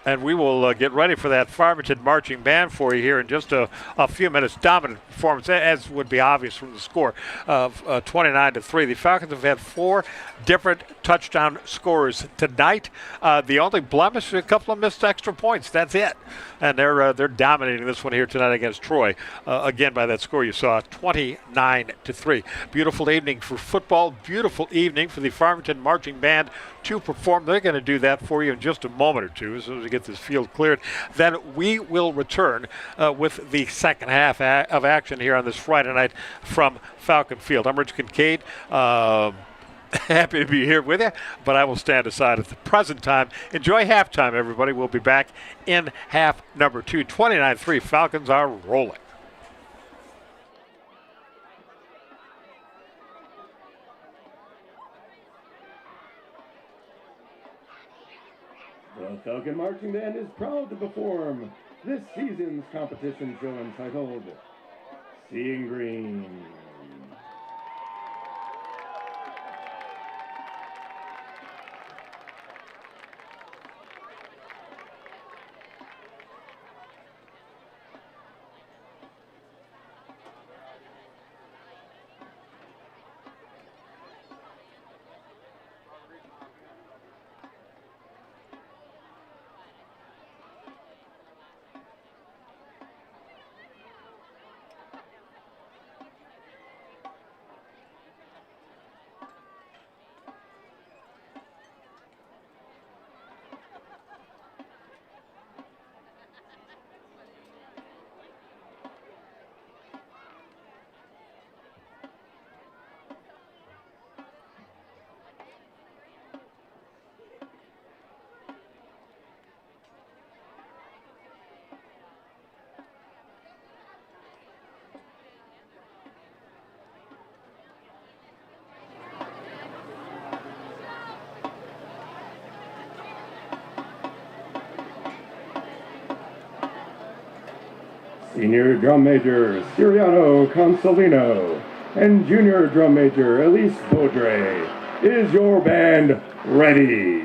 And we will get ready for that Farmington marching band for you here in just a few minutes. Dominant performance, as would be obvious from the score of 29-3. The Falcons have had 4 different touchdown scorers tonight. The only blemish, a couple of missed extra points. That's it. And they're dominating this one here tonight against Troy. Again, by that score you saw, 29-3. Beautiful evening for football. Beautiful evening for the Farmington marching band to perform. They're going to do that for you in just a moment or two as soon as we get this field cleared. Then we will return with the second half of action here on this Friday night from Falcon Field. I'm Rich Kincaid. Happy to be here with you, but I will stand aside at the present time. Enjoy halftime, everybody. We'll be back in half number 2. 29-3. Falcons are rolling. The Falcon Marching Band is proud to perform this season's competition show entitled Seeing Green. Senior Drum Major Siriano Consolino and Junior Drum Major Elise Baudre. Is your band ready?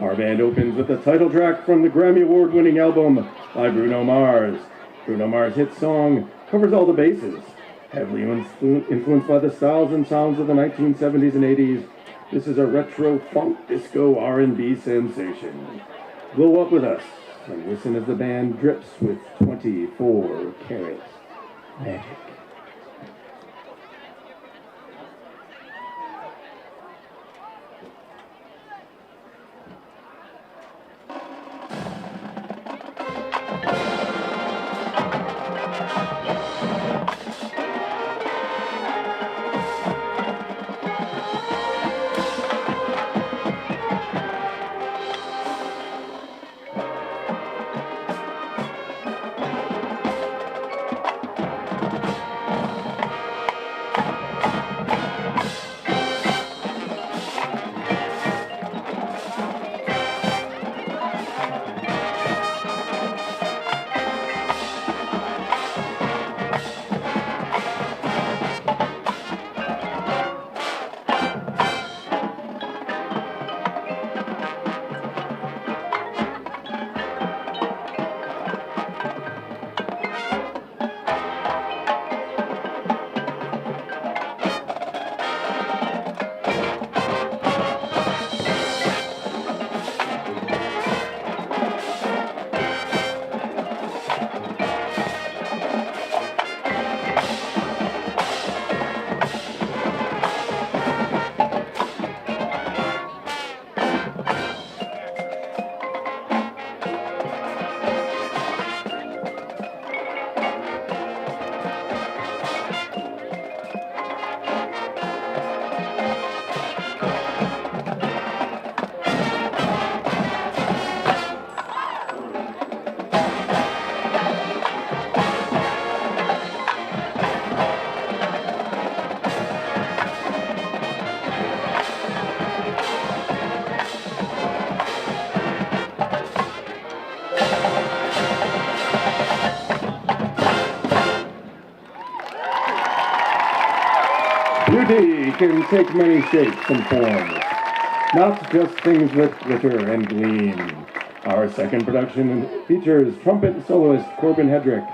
Our band opens with the title track from the Grammy Award-winning album by Bruno Mars. Bruno Mars' hit song covers all the bases, heavily influenced by the styles and sounds of the 1970s and 80s. This is a retro funk disco R&B sensation. Glow up with us and listen as the band drips with 24 karat magic. Beauty can take many shapes and forms, not just things that glitter and gleam. Our second production features trumpet soloist Corbin Hedrick,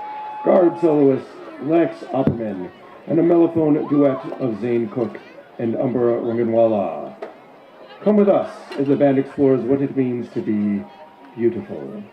guard soloist Lex Opperman, and a mellophone duet of Zane Cook and Umbra Ranganwala. Come with us as the band explores what it means to be beautiful.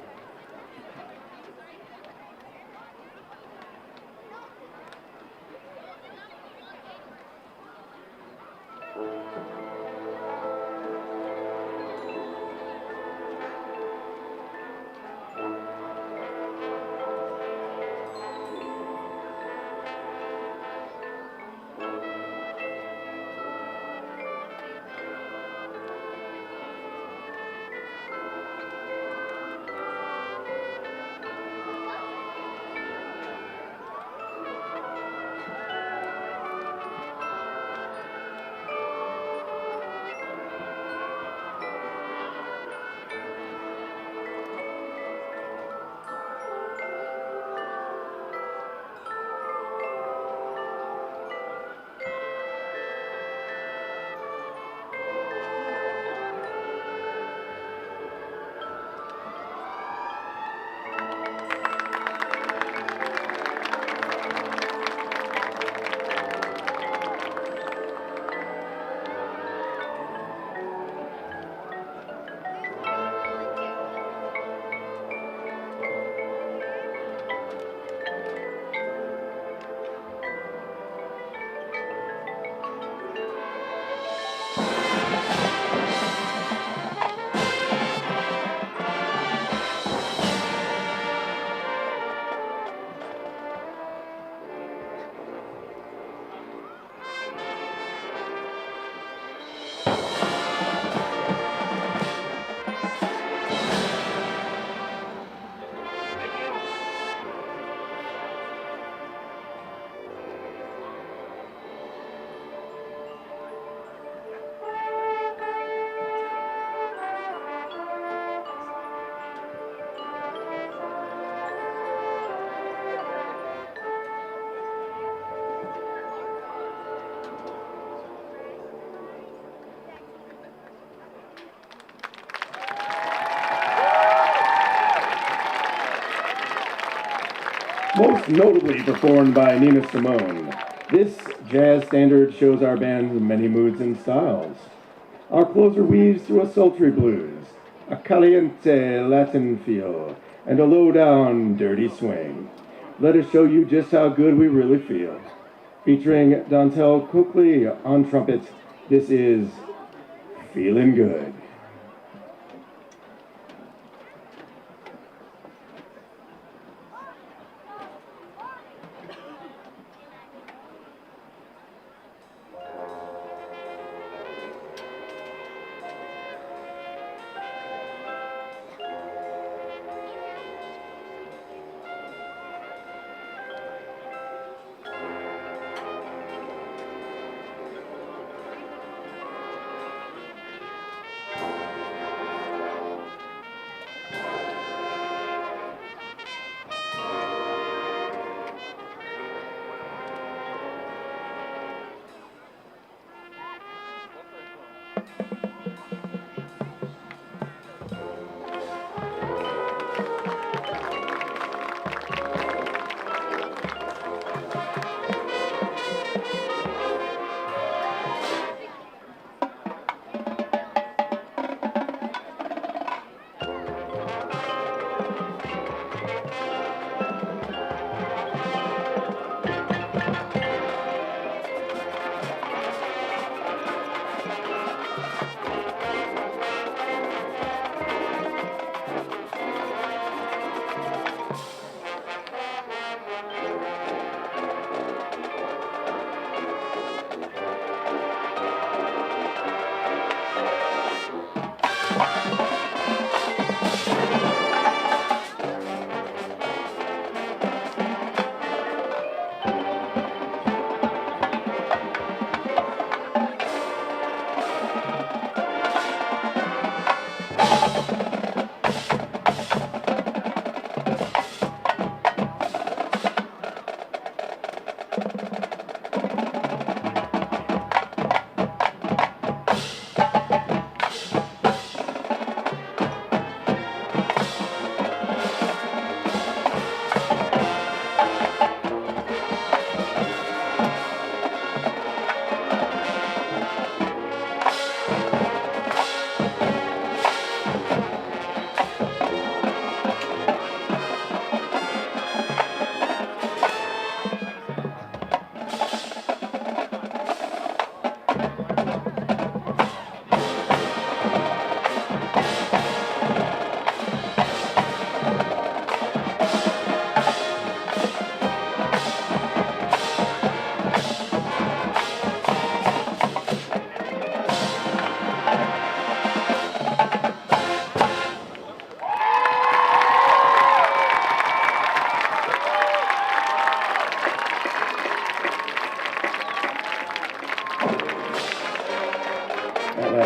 Most notably performed by Nina Simone, this jazz standard shows our band's many moods and styles. Our closer weaves through a sultry blues, a caliente Latin feel, and a low-down dirty swing. Let us show you just how good we really feel. Featuring Dontel Coakley on trumpet, this is Feelin' Good.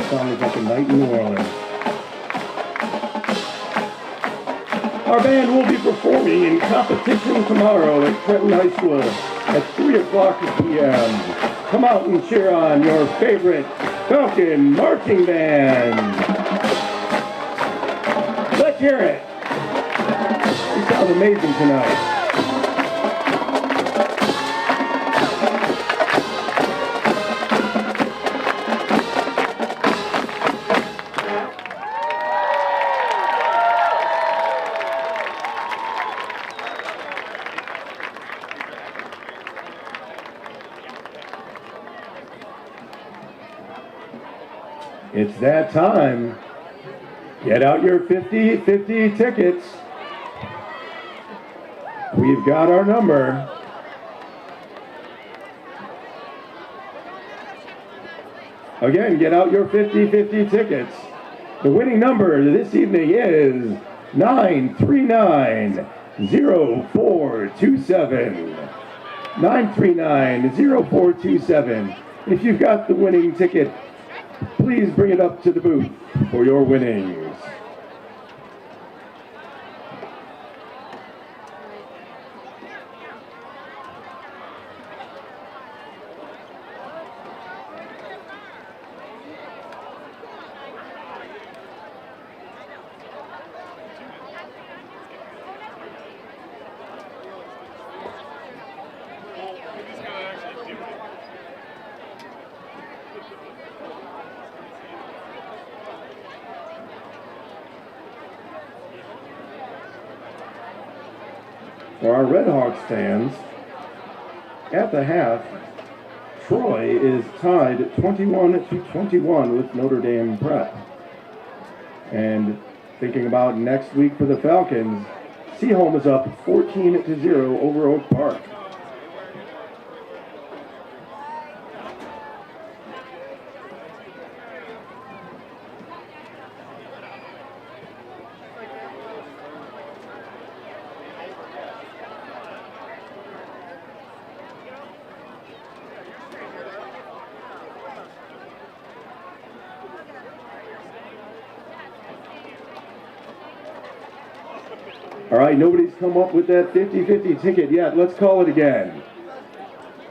That song is like a night in New Orleans. Our band will be performing in competition tomorrow at Trenton High School at 3 o'clock p.m. Come out and cheer on your favorite Falcon Marching Band. Let's hear it. You sound amazing tonight. It's that time. Get out your 50-50 tickets. We've got our number. Again, get out your 50-50 tickets. The winning number this evening is 939-0427. 939-0427. If you've got the winning ticket, please bring it up to the booth for your winnings. For our Red Hawks fans, at the half, Troy is tied 21-21 with Notre Dame Prep. And thinking about next week for the Falcons, Seaholm is up 14-0 over Oak Park. All right, nobody's come up with that 50-50 ticket yet. Let's call it again.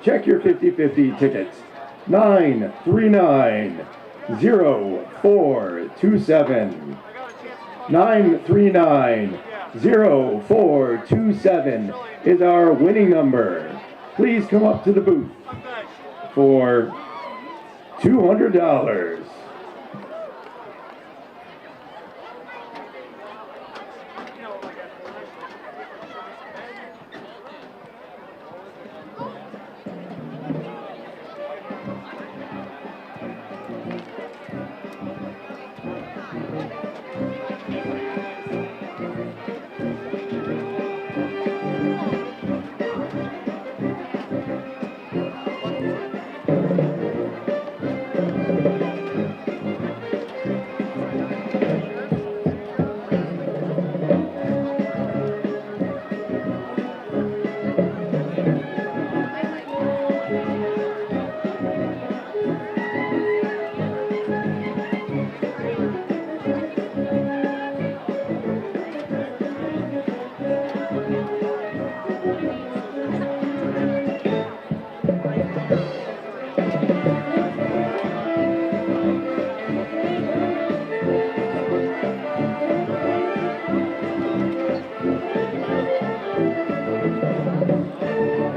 Check your 50-50 tickets. 939-0427. 939-0427 is our winning number. Please come up to the booth for $200.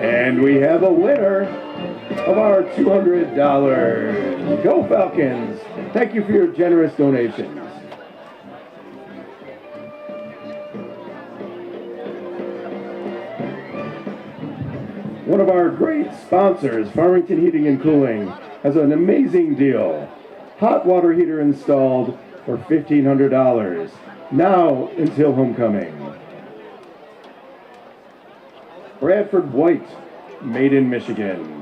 And we have a winner of our $200. Go Falcons! Thank you for your generous donations. One of our great sponsors, Farmington Heating and Cooling, has an amazing deal. Hot water heater installed for $1,500, now until homecoming. Bradford White, made in Michigan.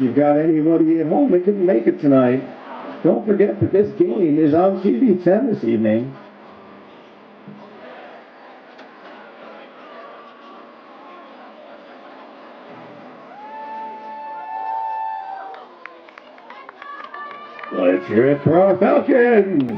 you've got anybody at home that couldn't make it tonight, don't forget that this game is on TV 10 this evening. Let's hear it for our Falcons!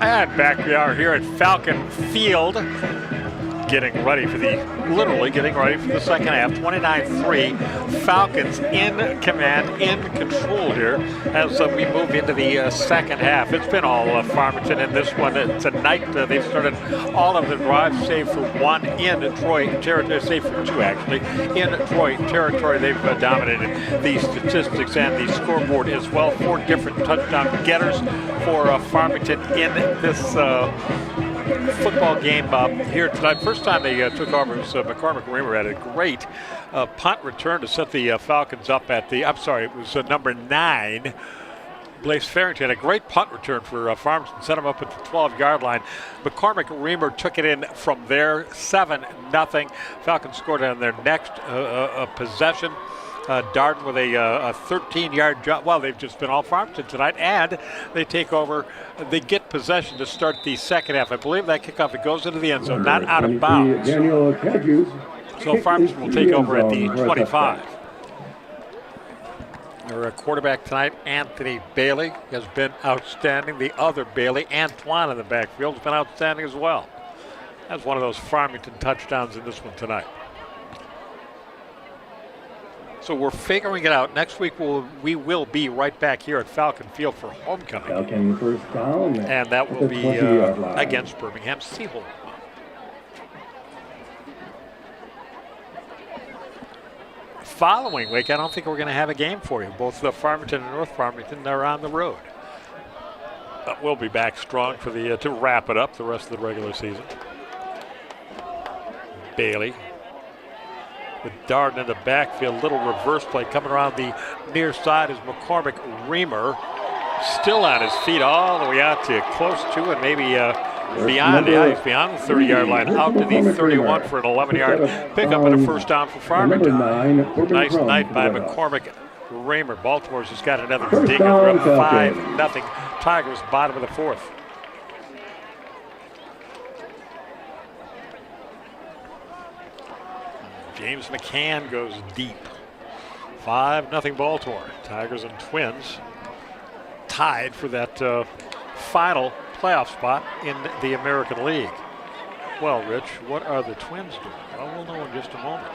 And back we are here at Falcon Field, literally getting ready for the second half. 29-3, Falcons in command, in control here as we move into the second half. It's been all Farmington in this one tonight. They've started all of the drives, save for one in Troy territory, save for two actually. In Troy territory, they've dominated the statistics and the scoreboard as well. 4 different touchdown getters for Farmington in this football game here tonight. First time they took over was McCormick Reamer had a great punt return to set the Falcons up at the, it was number 9. Blaze Farrington had a great punt return for Farmington, set him up at the 12-yard line. McCormick Reamer took it in from there, 7-0. Falcons scored on their next possession. Darden with a 13-yard drop. Well, they've just been all Farmington tonight, and they take over. They get possession to start the second half. I believe that kickoff, it goes into the end zone, not out of bounds. So Farmington will take over at the 25. Their quarterback tonight, Anthony Bailey, has been outstanding. The other Bailey, Antoine in the backfield, has been outstanding as well. That's one of those Farmington touchdowns in this one tonight. So we're figuring it out. Next week we will be right back here at Falcon Field for homecoming. Falcon first down. And that will be against Birmingham Seahold. Following week, I don't think we're going to have a game for you. Both Farmington and North Farmington are on the road. But we'll be back strong for the to wrap it up the rest of the regular season. Bailey. With Darden in the backfield, little reverse play coming around the near side is McCormick Reamer. Still on his feet all the way out to close to and maybe beyond. Yeah, he's beyond the 30-yard line, out to the 31 for an 11-yard pickup and a first down for Farmington. Nice night by McCormick Reamer. Baltimore's just got another dig. They're up 5-0. Tigers bottom of the fourth. James McCann goes deep. 5-0 Baltimore. Tigers and Twins tied for that final playoff spot in the American League. Well, Rich, what are the Twins doing? Well, we'll know in just a moment.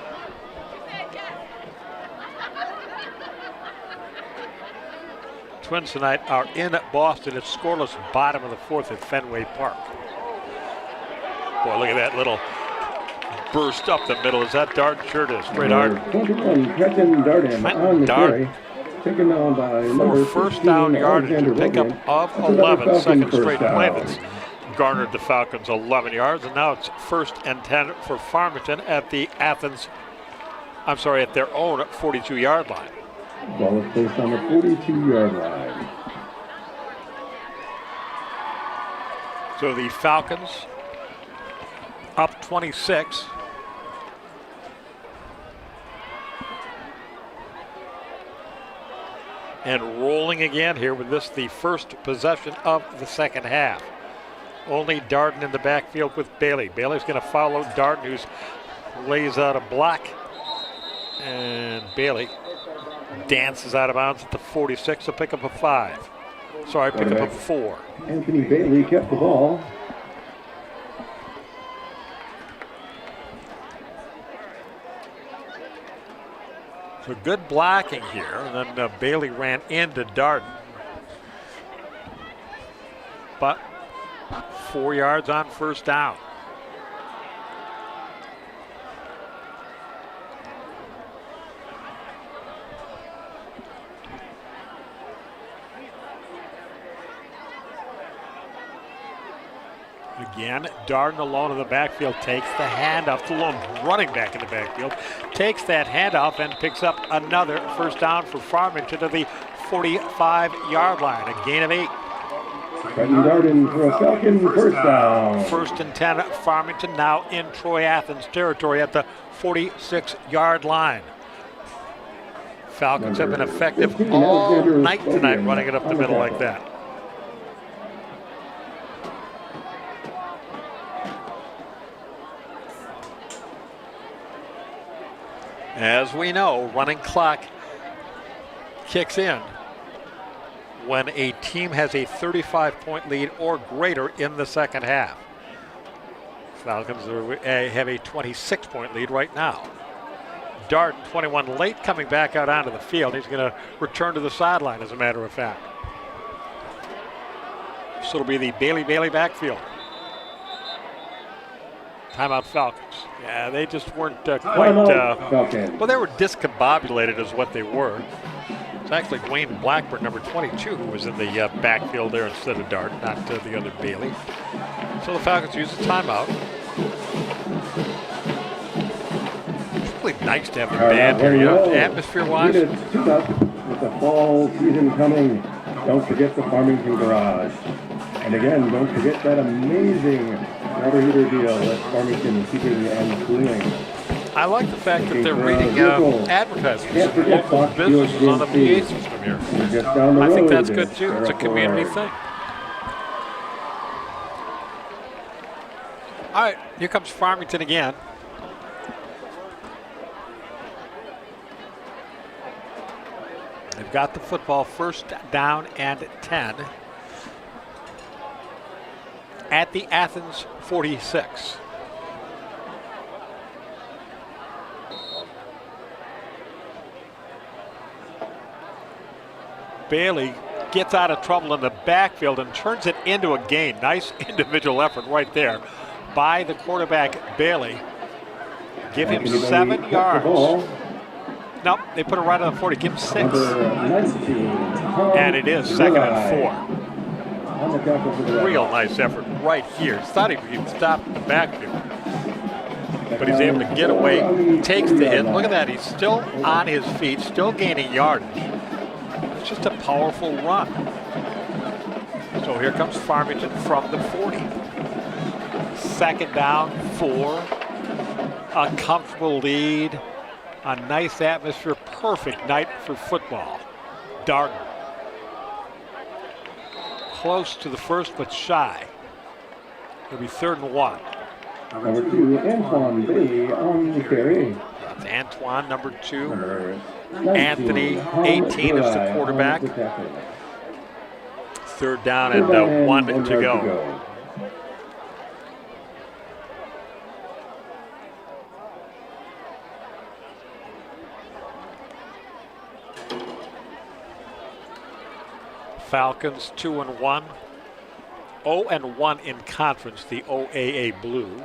Twins tonight are in Boston. It's scoreless, bottom of the fourth at Fenway Park. Boy, look at that little burst up the middle. Is that Darden? Sure it is. Straight Darden. 21, Quentin Darden on the carry. Taken down by for first down yardage, a pickup of 11, second straight play that's garnered the Falcons 11 yards, and now it's 1st and 10 for Farmington at the Athens, at their own 42-yard line. Ball is placed on the 42-yard line. So the Falcons up 26. And rolling again here with this, the first possession of the second half. Only Darden in the backfield with Bailey. Bailey's going to follow Darden, who lays out a block. And Bailey dances out of bounds at the 46, a pickup of 5. Sorry, pickup of 4. Anthony Bailey kept the ball. So good blocking here, and then Bailey ran into Darden. But 4 yards on first down. Again, Darden alone in the backfield takes the handoff. The lone running back in the backfield takes that handoff and picks up another first down for Farmington to the 45-yard line. A gain of 8. Trenton Darden for a Falcon first down. First and 10 at Farmington, now in Troy Athens territory at the 46-yard line. Falcons have been effective all night tonight running it up the middle like that. As we know, running clock kicks in when a team has a 35-point lead or greater in the second half. Falcons have a 26-point lead right now. Darden, 21 late, coming back out onto the field. He's going to return to the sideline, as a matter of fact. So it'll be the Bailey backfield. Timeout Falcons. Yeah, they just weren't quite, well, they were discombobulated is what they were. It's actually Dwayne Blackburn, number 22, who was in the backfield there instead of Darden, not the other Bailey. So the Falcons use the timeout. It's really nice to have the band here, atmosphere-wise. With the fall season coming, don't forget the Farmington Garage. And again, don't forget that amazing water heater deal at Farmington Heating and Cooling. I like the fact that they're reading advertisements for local businesses on the PA system here. I think that's good too. It's a community thing. All right, here comes Farmington again. They've got the football, first down and 10 at the Athens 46. Bailey gets out of trouble in the backfield and turns it into a gain. Nice individual effort right there by the quarterback, Bailey. Give him 7 yards. Nope, they put it right on the 40. Give him 6. And it is 2nd and 4. Real nice effort right here. Thought he could stop in the backfield, but he's able to get away, takes the hit. Look at that, he's still on his feet, still gaining yardage. It's just a powerful run. So here comes Farmington from the 40. 2nd down, 4. A comfortable lead. A nice atmosphere, perfect night for football. Darden. Close to the first, but shy. It'll be 3rd and 1. Number 2, Antoine Bailey on the carry. That's Antoine, number 2. Anthony, 18, is the quarterback. 3rd down and 1 to go. Falcons 2-1, 0-1 in conference, the OAA Blue.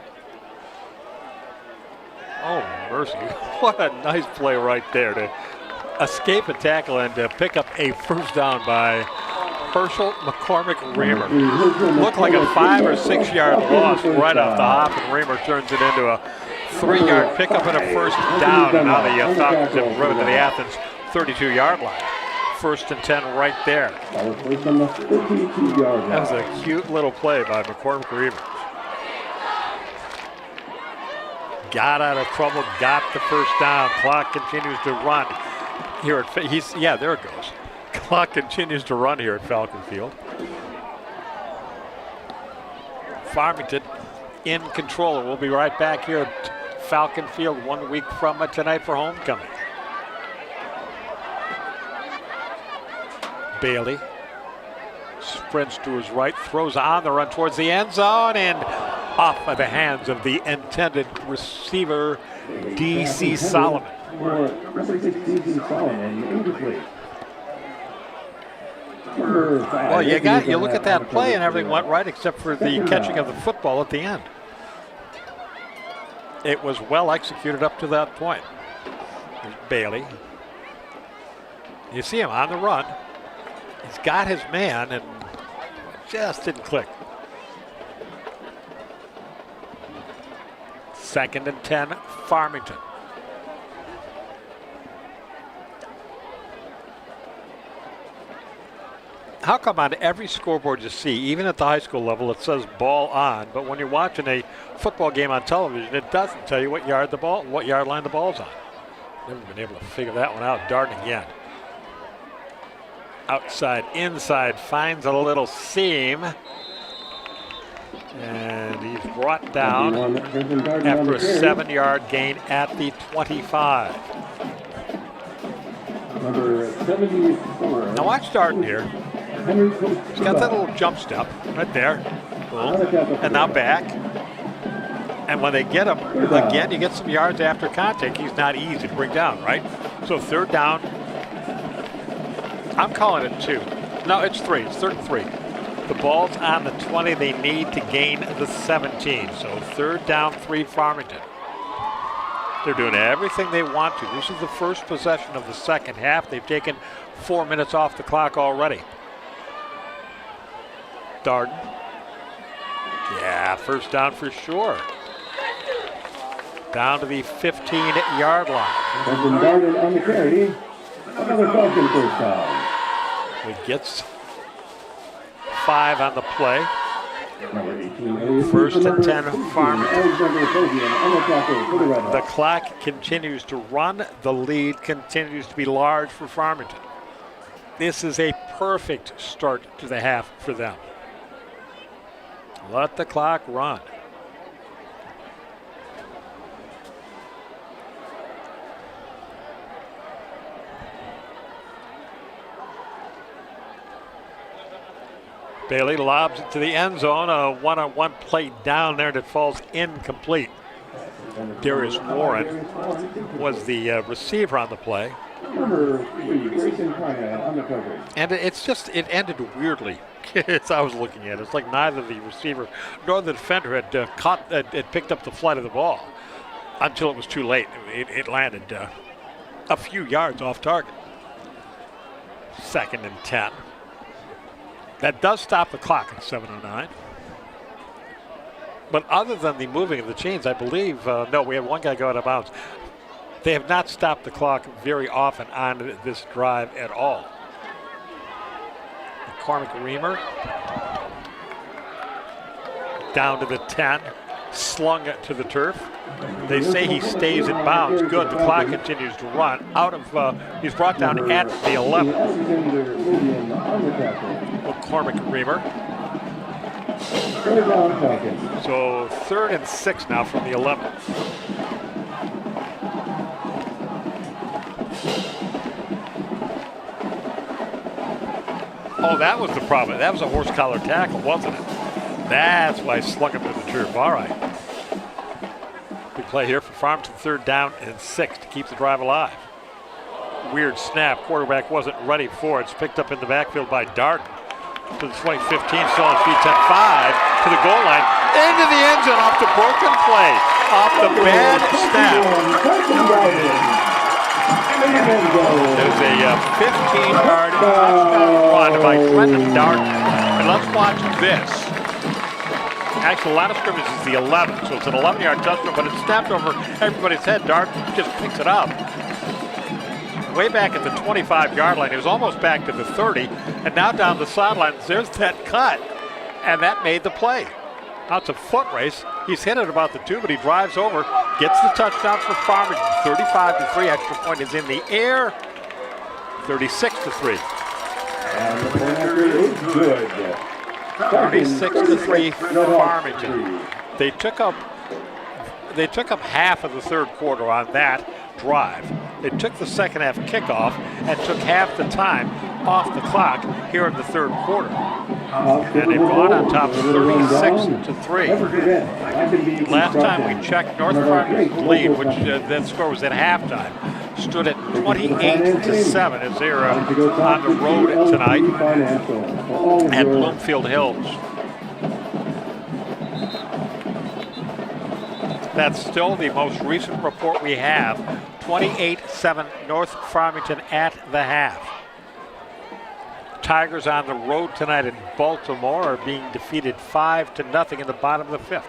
Oh, mercy. What a nice play right there to escape a tackle and to pick up a first down by Herschel McCormick Reamer. Looked like a 5 or 6 yard loss right off the hop, and Reamer turns it into a 3-yard pickup and a first down. And now the Falcons have driven to the Athens 32-yard line. 1st and 10 right there. That was a cute little play by McCormick Reamer. Got out of trouble, got the first down. Clock continues to run here at there it goes. Clock continues to run here at Falcon Field. Farmington in control. We'll be right back here at Falcon Field 1 week from tonight for homecoming. Bailey sprints to his right, throws on the run towards the end zone, and off by the hands of the intended receiver, D.C. Solomon. Well, you look at that play and everything went right except for the catching of the football at the end. It was well executed up to that point. There's Bailey. You see him on the run. He's got his man and just didn't click. 2nd and 10, Farmington. How come on every scoreboard you see, even at the high school level, it says ball on, but when you're watching a football game on television, it doesn't tell you what yard line the ball's on? Never been able to figure that one out. Darden again. Outside, inside, finds a little seam. And he's brought down after a 7-yard gain at the 25. Number 74. Now watch Darden here. He's got that little jump step right there. Boom. And now back. And when they get him, again, you get some yards after contact. He's not easy to bring down, right? So 3rd down. I'm calling it 2. No, it's 3. It's 3rd and 3. The ball's on the 20. They need to gain the 17. So 3rd down, 3, Farmington. They're doing everything they want to. This is the first possession of the second half. They've taken 4 minutes off the clock already. Darden. Yeah, 1st down for sure. Down to the 15-yard line. Darden on the carry. Another Falcon 1st down. He gets 5 on the play. Number 18. 1st and 10, Farmington. The The clock continues to run. The lead continues to be large for Farmington. This is a perfect start to the half for them. Let the clock run. Bailey lobs it to the end zone. A one-on-one play down there that falls incomplete. Darius Warren was the receiver on the play. Number 3, Grayson Conrad on the coverage. And it ended weirdly as I was looking at it. It's like neither the receiver nor the defender had picked up the flight of the ball until it was too late. It landed a few yards off target. 2nd and 10. That does stop the clock at 7:09. But other than the moving of the chains, I believe, no, we have one guy go out of bounds. They have not stopped the clock very often on this drive at all. McCormick Reamer down to the 10, slung it to the turf. They say he stays in bounds. Good. The clock continues to run. He's brought down at the 11. McCormick Reamer. So 3rd and 6 now from the 11. Oh, that was the problem. That was a horse collar tackle, wasn't it? That's why I slung him to the turf. All right. Big play here for Farmington. 3rd down and 6 to keep the drive alive. Weird snap. Quarterback wasn't ready for it. It's picked up in the backfield by Darden. To the 2015, still on feet, 10-5 to the goal line. Into the end zone off the broken play. Off the bad snap. There's a 15-yard touchdown run by Brendan Darden. And let's watch this. Actually, a lot of scrimmages is the 11, so it's an 11-yard touchdown, but it's snapped over everybody's head. Darden just picks it up. Way back at the 25-yard line. He was almost back to the 30, and now down the sidelines, there's that cut, and that made the play. Now it's a foot race. He's hit it about the 2, but he drives over, gets the touchdown for Farmington. 35-3, extra point is in the air. 36-3. And the point after is good. 36-3 for Farmington. They took up half of the 3rd quarter on that drive. They took the second half kickoff and took half the time off the clock here in the 3rd quarter. And they've gone on top 36-3. Last time we checked, North Farmington's lead, which that score was at halftime, stood at 28-7 as they're on the road tonight at Bloomfield Hills. That's still the most recent report we have. 28-7 North Farmington at the half. Tigers on the road tonight in Baltimore are being defeated 5-0 in the bottom of the 5th.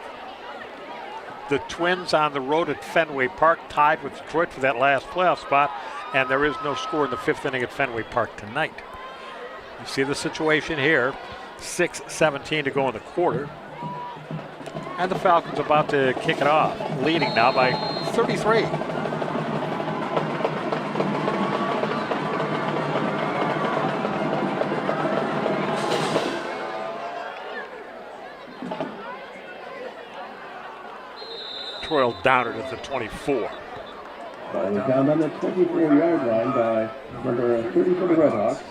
The Twins on the road at Fenway Park tied with Detroit for that last playoff spot, and there is no score in the 5th inning at Fenway Park tonight. You see the situation here. 6:17 to go in the quarter. And the Falcons about to kick it off, leading now by 33. Troy will down it at the 24. Ball is down on the 24-yard line by number 30 for the Redhawks.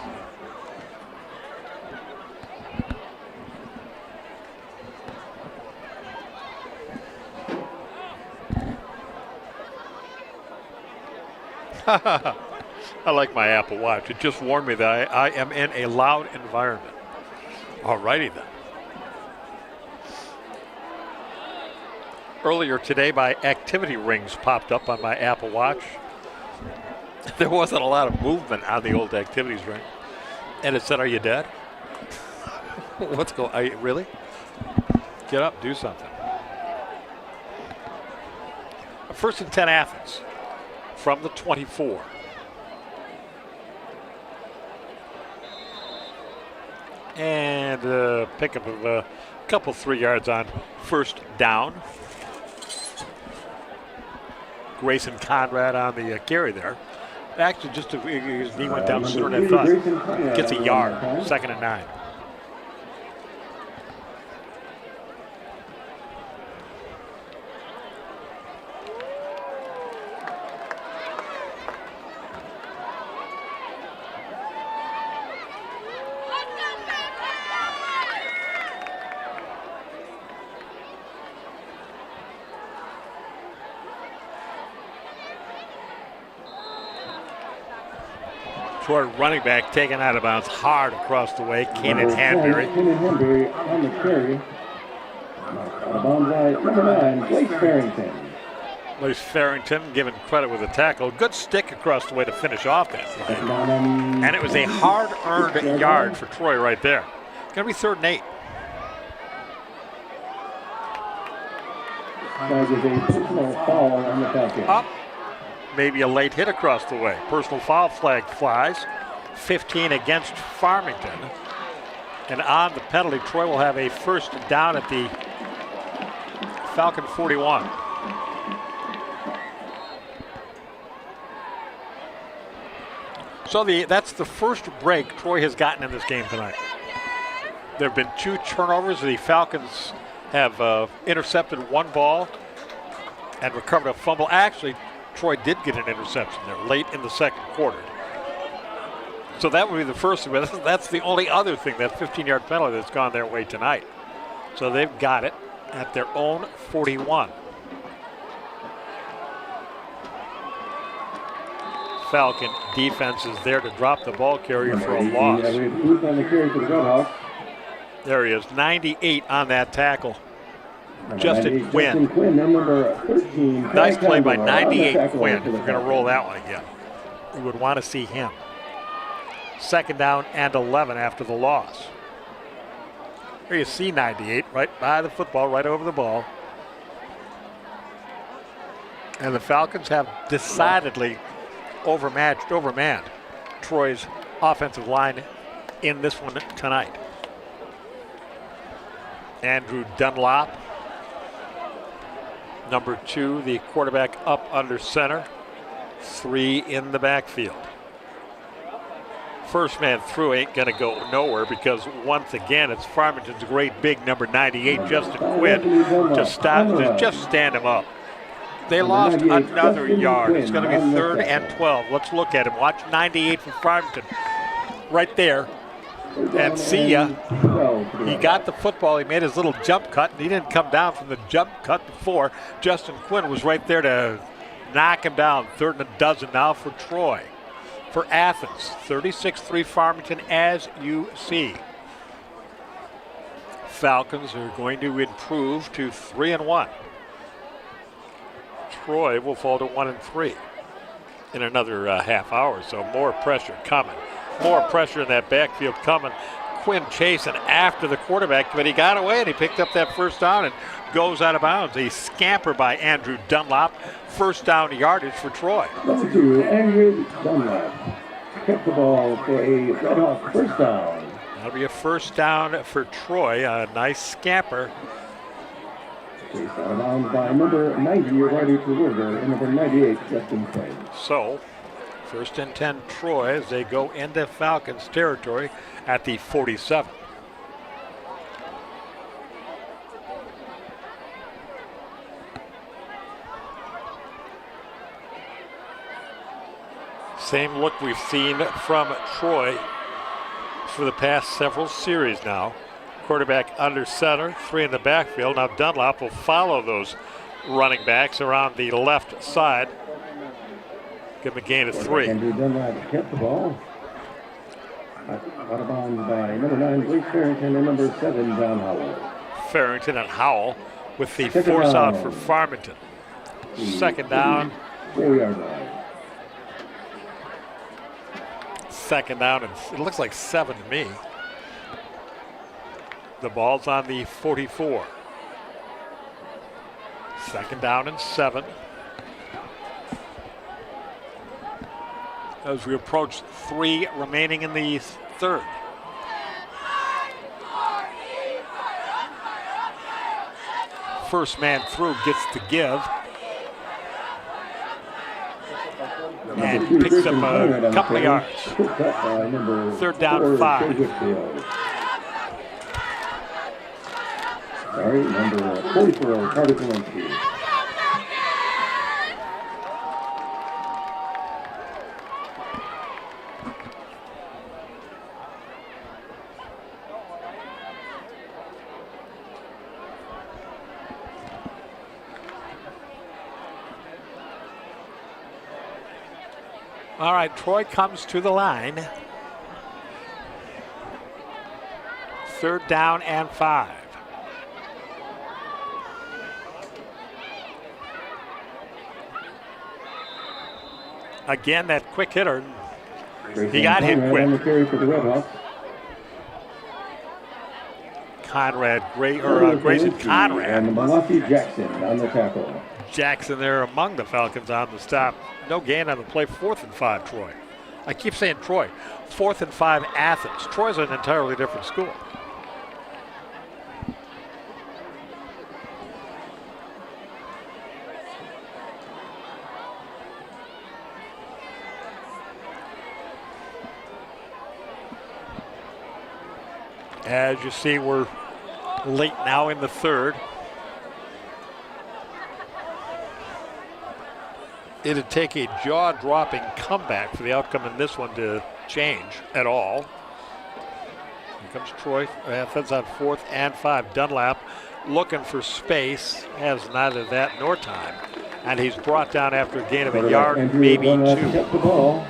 I like my Apple Watch. It just warned me that I am in a loud environment. All righty then. Earlier today, my activity rings popped up on my Apple Watch. There wasn't a lot of movement on the old activities ring. And it said, "Are you dead?" What's going on? Really? Get up, do something. 1st and 10 Athens from the 24. And a pickup of a couple 3 yards on 1st down. Grayson Conrad on the carry there. Actually, his knee went down sooner than I thought. Gets a yard, 2nd and 9. Troy running back taken out of bounds hard across the way. Keenan Hanbury. Keenan Hanbury on the carry. Out of bounds by number 9, Blake Farrington. Blake Farrington given credit with a tackle. Good stick across the way to finish off that play. And it was a hard-earned yard for Troy right there. Going to be 3rd and 8. Causes a personal foul on the Falcons. Up. Maybe a late hit across the way. Personal foul flag flies. 15 against Farmington. And on the penalty, Troy will have a 1st down at the Falcon 41. So that's the first break Troy has gotten in this game tonight. There have been 2 turnovers. The Falcons have intercepted 1 ball and recovered a fumble. Actually, Troy did get an interception there late in the 2nd quarter. So that would be the first thing, but that's the only other thing, that 15-yard penalty that's gone their way tonight. So they've got it at their own 41. Falcon defense is there to drop the ball carrier for a loss. There he is, 98 on that tackle. Justin Quinn. Number 13. Nice play by 98 Quinn. If we're going to roll that one again, we would want to see him. 2nd down and 11 after the loss. Here you see 98 right by the football, right over the ball. And the Falcons have decidedly overmanned Troy's offensive line in this one tonight. Andrew Dunlop, number 2, the quarterback up under center. 3 in the backfield. First man through ain't going to go nowhere because once again it's Farmington's great big number 98, Justin Quinn, to just stand him up. They lost another yard. It's going to be 3rd and 12. Let's look at him. Watch 98 from Farmington. Right there. And see ya. He got the football. He made his little jump cut, and he didn't come down from the jump cut before. Justin Quinn was right there to knock him down. 3rd and a dozen now for Troy. For Athens, 36-3 Farmington, as you see. Falcons are going to improve to 3-1. Troy will fall to 1-3 in another half hour, so more pressure coming. More pressure in that backfield coming. Quinn chasing after the quarterback, but he got away and he picked up that first down and goes out of bounds. A scamper by Andrew Dunlop. First down yardage for Troy. Number 2, Andrew Dunlap. Kept the ball for a Red Hawk first down. That'll be a first down for Troy. A nice scamper. Chased out of bounds by number 90, Riley Terwilliger, and number 98, Justin Frank. So, first and 10 Troy as they go into Falcons territory at the 47. Same look we've seen from Troy for the past several series now. Quarterback under center, 3 in the backfield. Now Dunlop will follow those running backs around the left side. Give him a gain of 3. Andrew Dunlap kept the ball. Out of bounds by number 9, Blake Farrington, and number 7, John Howell. Farrington and Howell with the Second force down. out for Farmington. Second down. 4-yard line. Second down, and it looks like 7 to me. The ball's on the 44. Second down and 7. As we approach 3 remaining in the third. First man through gets the give. And picks up a couple of yards. Third down, 5. Sorry, number 44, Carter Kalinsky. All right, Troy comes to the line. Third down and 5. Again, that quick hitter. He got hit On quick. the carry for the Red Hawks. Grayson Conrad. And Malachi Jackson on the tackle. Jackson there among the Falcons on the stop. No gain on the play. 4th and 5, Troy. I keep saying Troy. 4th and 5, Athens. Troy's an entirely different school. As you see, we're late now in the third. It'd take a jaw-dropping comeback for the outcome in this one to change at all. Here comes Troy. Athens on 4th and 5. Dunlap looking for space, has neither that nor time. And he's brought down after a gain of a yard, Andrew maybe Dunlap 2. kept the ball.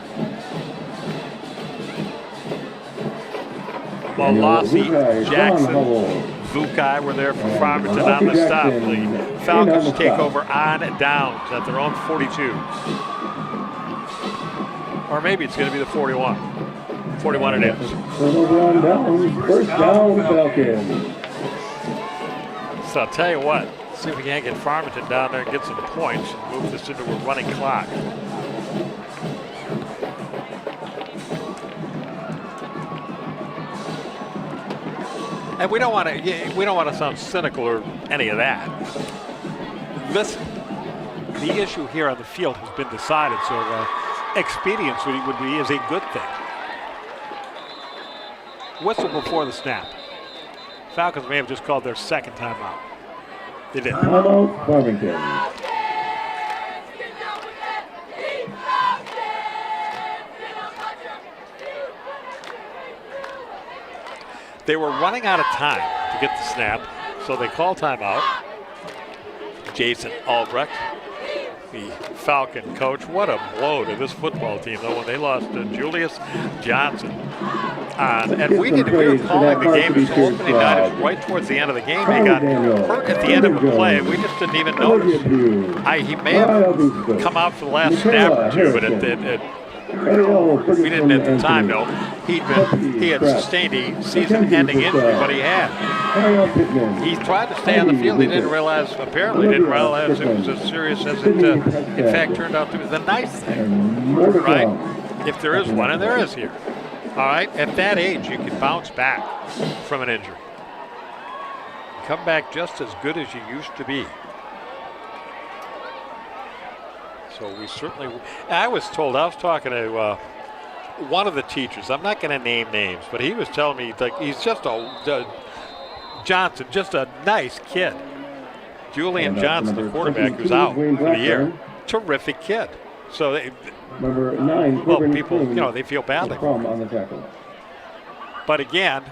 Malossi, Jackson, Vukai were there for Farmington on the stop. The Falcons take over on downs at their own 42. Or maybe it's going to be the 41. 41 it is. Turnover on down. First down, Falcons. So I'll tell you what, see if we can't get Farmington down there and get some points and move this into a running clock. And we don't want to sound cynical or any of that. The issue here on the field has been decided, so expediency is a good thing. Whistle before the snap. Falcons may have just called their second timeout. They did. Timeout, Farmington. They were running out of time to get the snap, so they call timeout. Jason Albrecht, the Falcon coach. What a blow to this football team, though, when they lost to Julius Johnson. And we were calling the game as opening night. It was right towards the end of the game. He got hurt at the end of a play. We just didn't even notice. He may have come out for the last snap or two, but Ariel Ferguson We didn't at the time Anthony. know he had sustained a season-ending injury, but he had. Ariel Pittman. He tried to stay on the field. He didn't realize, apparently didn't realize it was as serious as it in fact turned out to be. The nice thing, right? If there is one, and there is here. All right, at that age, you can bounce back from an injury. Come back just as good as you used to be. So we certainly, I was talking to one of the teachers. I'm not going to name names, but he was telling me like he's just Johnson, just a nice kid. Julian Johnson, the quarterback, who's out for the year. Terrific kid. So they, number 9, well, people, they feel badly for him. on the tackle. But again,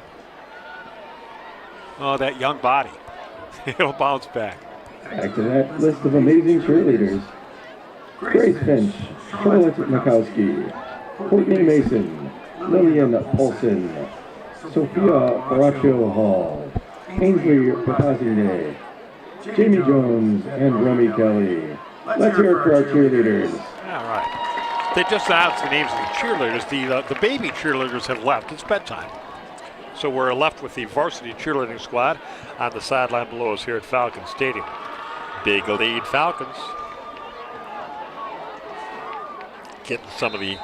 that young body, he'll bounce back. Back to that list of amazing cheerleaders. Grace Finch, Charlotte Mikowski, Courtney Mason, Lillian Paulson, Sophia Baraccio Hall, Ainsley Papazine, Jamie Jones, and Romy Kelly. Let's hear it for our cheerleaders. All right. They just announced the names of the cheerleaders. The baby cheerleaders have left. It's bedtime. So we're left with the varsity cheerleading squad on the sideline below us here at Falcon Stadium. Big lead, Falcons. Getting some of the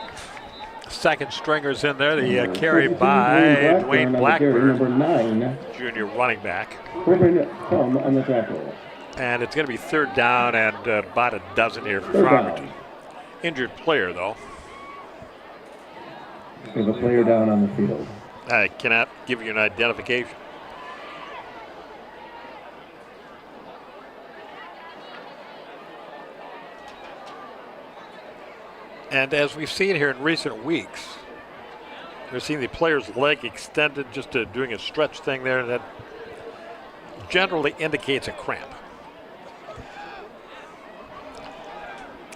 second stringers in there. The carry by Dwayne Blackburn, number 9, junior running back. Corbin Crum on the tackle. And it's going to be third down and about a dozen here for Third Farmington. down. Injured player, though. There's a player down on the field. I cannot give you an identification. And as we've seen here in recent weeks, we've seen the player's leg extended, just doing a stretch thing there, and that generally indicates a cramp.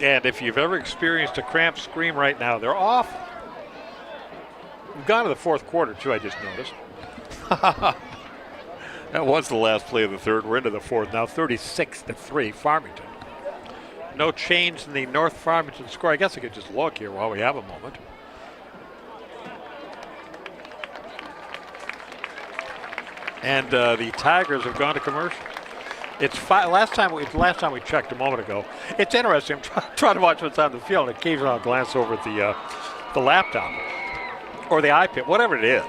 And if you've ever experienced a cramp, scream right now. They're off. We've gone to the fourth quarter, too, I just noticed. That was the last play of the third. We're into the fourth now, 36-3, Farmington. No change in the North Farmington score. I guess I could just look here while we have a moment. And the Tigers have gone to commercial. It's last time we checked a moment ago. It's interesting. I'm trying to watch what's on the field. Occasionally I'll glance over at the laptop or the iPad, whatever it is.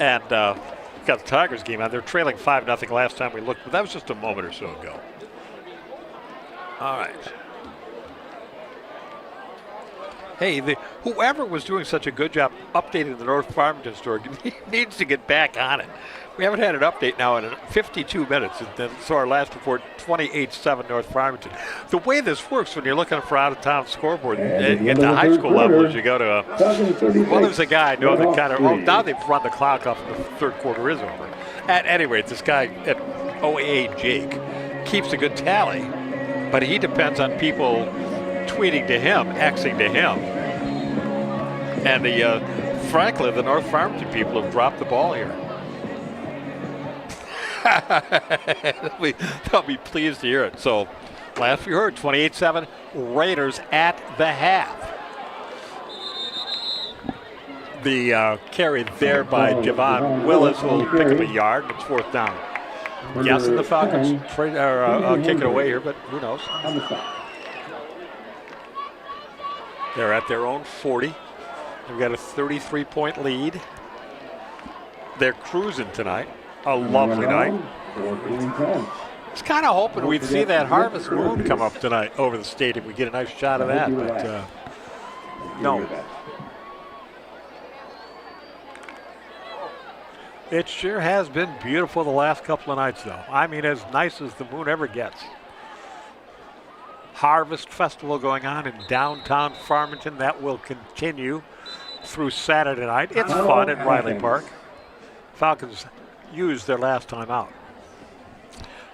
And we've got the Tigers game on. They're trailing 5-0 last time we looked, but that was just a moment or so ago. All right. Hey, whoever was doing such a good job updating the North Farmington story needs to get back on it. We haven't had an update now in 52 minutes. So our last report, 28-7 North Farmington. The way this works when you're looking for out-of-town scoreboard at the high school level is you go to there's a guy I know that kind of, now they've run the clock off and the third quarter is over. At any rate, this guy at OAA, Jake, keeps a good tally, but he depends on people tweeting to him, Xing to him. And frankly, the North Farmington people have dropped the ball here. They'll be pleased to hear it. So, last we heard, 28-7, Raiders at the half. The carry there by Javon Willis will pick up a yard. It's fourth down. Guessing the Falcons kick it away here, but who knows? They're at their own 40. They've got a 33-point lead. They're cruising tonight. A lovely night. I was kind of hoping we'd see that harvest moon come up tonight over the stadium. We get a nice shot of that, but no. It sure has been beautiful the last couple of nights, though. I mean, as nice as the moon ever gets. Harvest Festival going on in downtown Farmington. That will continue through Saturday night. It's fun at Riley Park. Falcons used their last time out.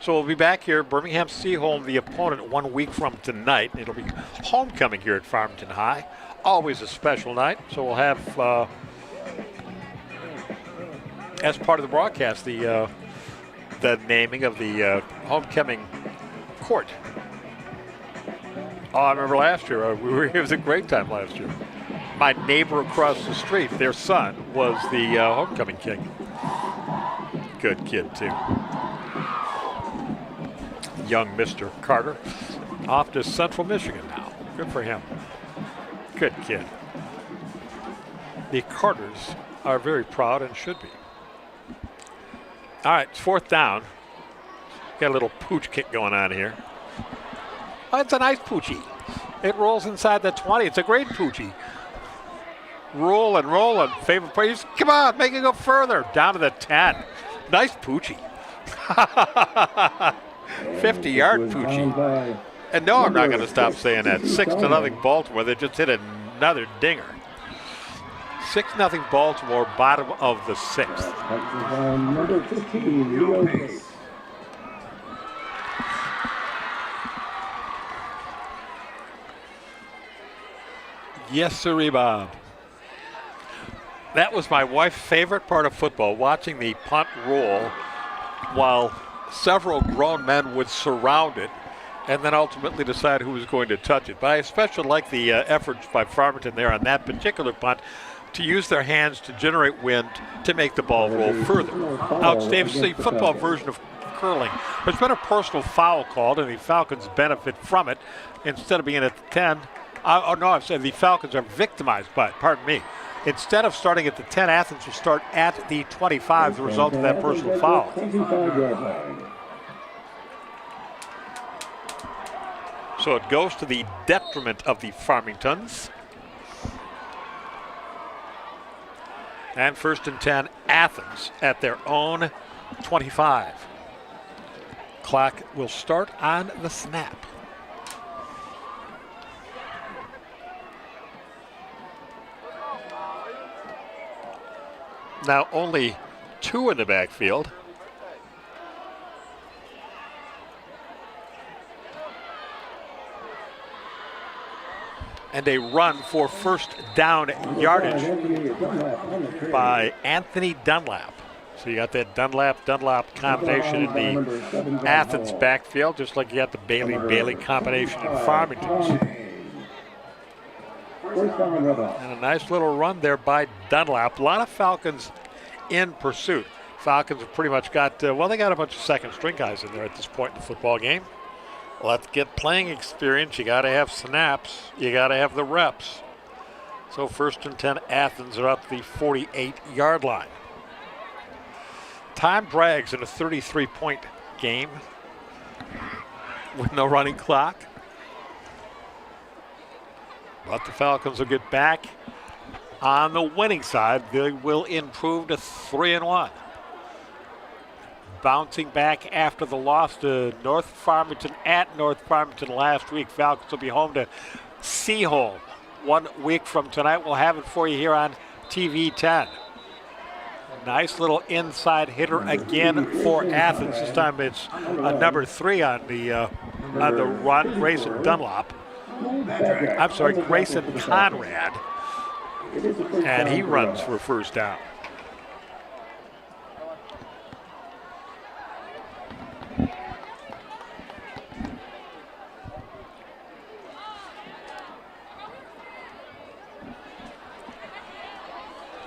So we'll be back here. Birmingham Seaholm, the opponent, 1 week from tonight. It'll be homecoming here at Farmington High. Always a special night. So we'll have, as part of the broadcast, the naming of the homecoming court. Oh, I remember last year. It was a great time last year. my neighbor across the street, their son, was the homecoming king. Good kid, too. Young Mr. Carter, off to Central Michigan now. Good for him. Good kid. The Carters are very proud and should be. All right, it's 4th down. Got a little pooch kick going on here. Oh, it's a nice poochie. It rolls inside the 20. It's a great poochie. Roll and favorite plays. Come on, make it go further. Down to the 10. Nice poochie. 50-yard poochie. And no, I'm not going to stop saying that. 6-0 Baltimore. They just hit another dinger. 6-0 Baltimore, bottom of the 6th. Number 15, Leo Pace. Yes, sirree, Bob. That was my wife's favorite part of football, watching the punt roll while several grown men would surround it and then ultimately decide who was going to touch it. But I especially like the efforts by Farmington there on that particular punt to use their hands to generate wind to make the ball roll further. Now, it's the football version of curling. There's been a personal foul called, and the Falcons benefit from it. Instead of being at the 10, I'm saying the Falcons are victimized by it, pardon me. Instead of starting at the 10, Athens will start at the 25 as a result of that personal foul. So it goes to the detriment of the Farmingtons. And 1st and 10, Athens at their own 25. Clock will start on the snap. Now only 2 in the backfield. And a run for 1st down yardage by Anthony Dunlap. So you got that Dunlap combination in the Athens backfield, just like you got the Bailey combination in Farmington. And a nice little run there by Dunlap. A lot of Falcons in pursuit. Falcons have pretty much got, they got a bunch of second string guys in there at this point in the football game. Let's get playing experience. You got to have snaps. You got to have the reps. So 1st and 10, Athens are up the 48-yard line. Time drags in a 33-point game with no running clock. But the Falcons will get back on the winning side. They will improve to 3-1. Bouncing back after the loss to North Farmington at North Farmington last week. Falcons will be home to Seaholm 1 week from tonight. We'll have it for you here on TV 10. Nice little inside hitter again for Athens. This time it's number 3 on the run, Grayson Dunlap. I'm sorry, Grayson Conrad. And he runs for 1st down.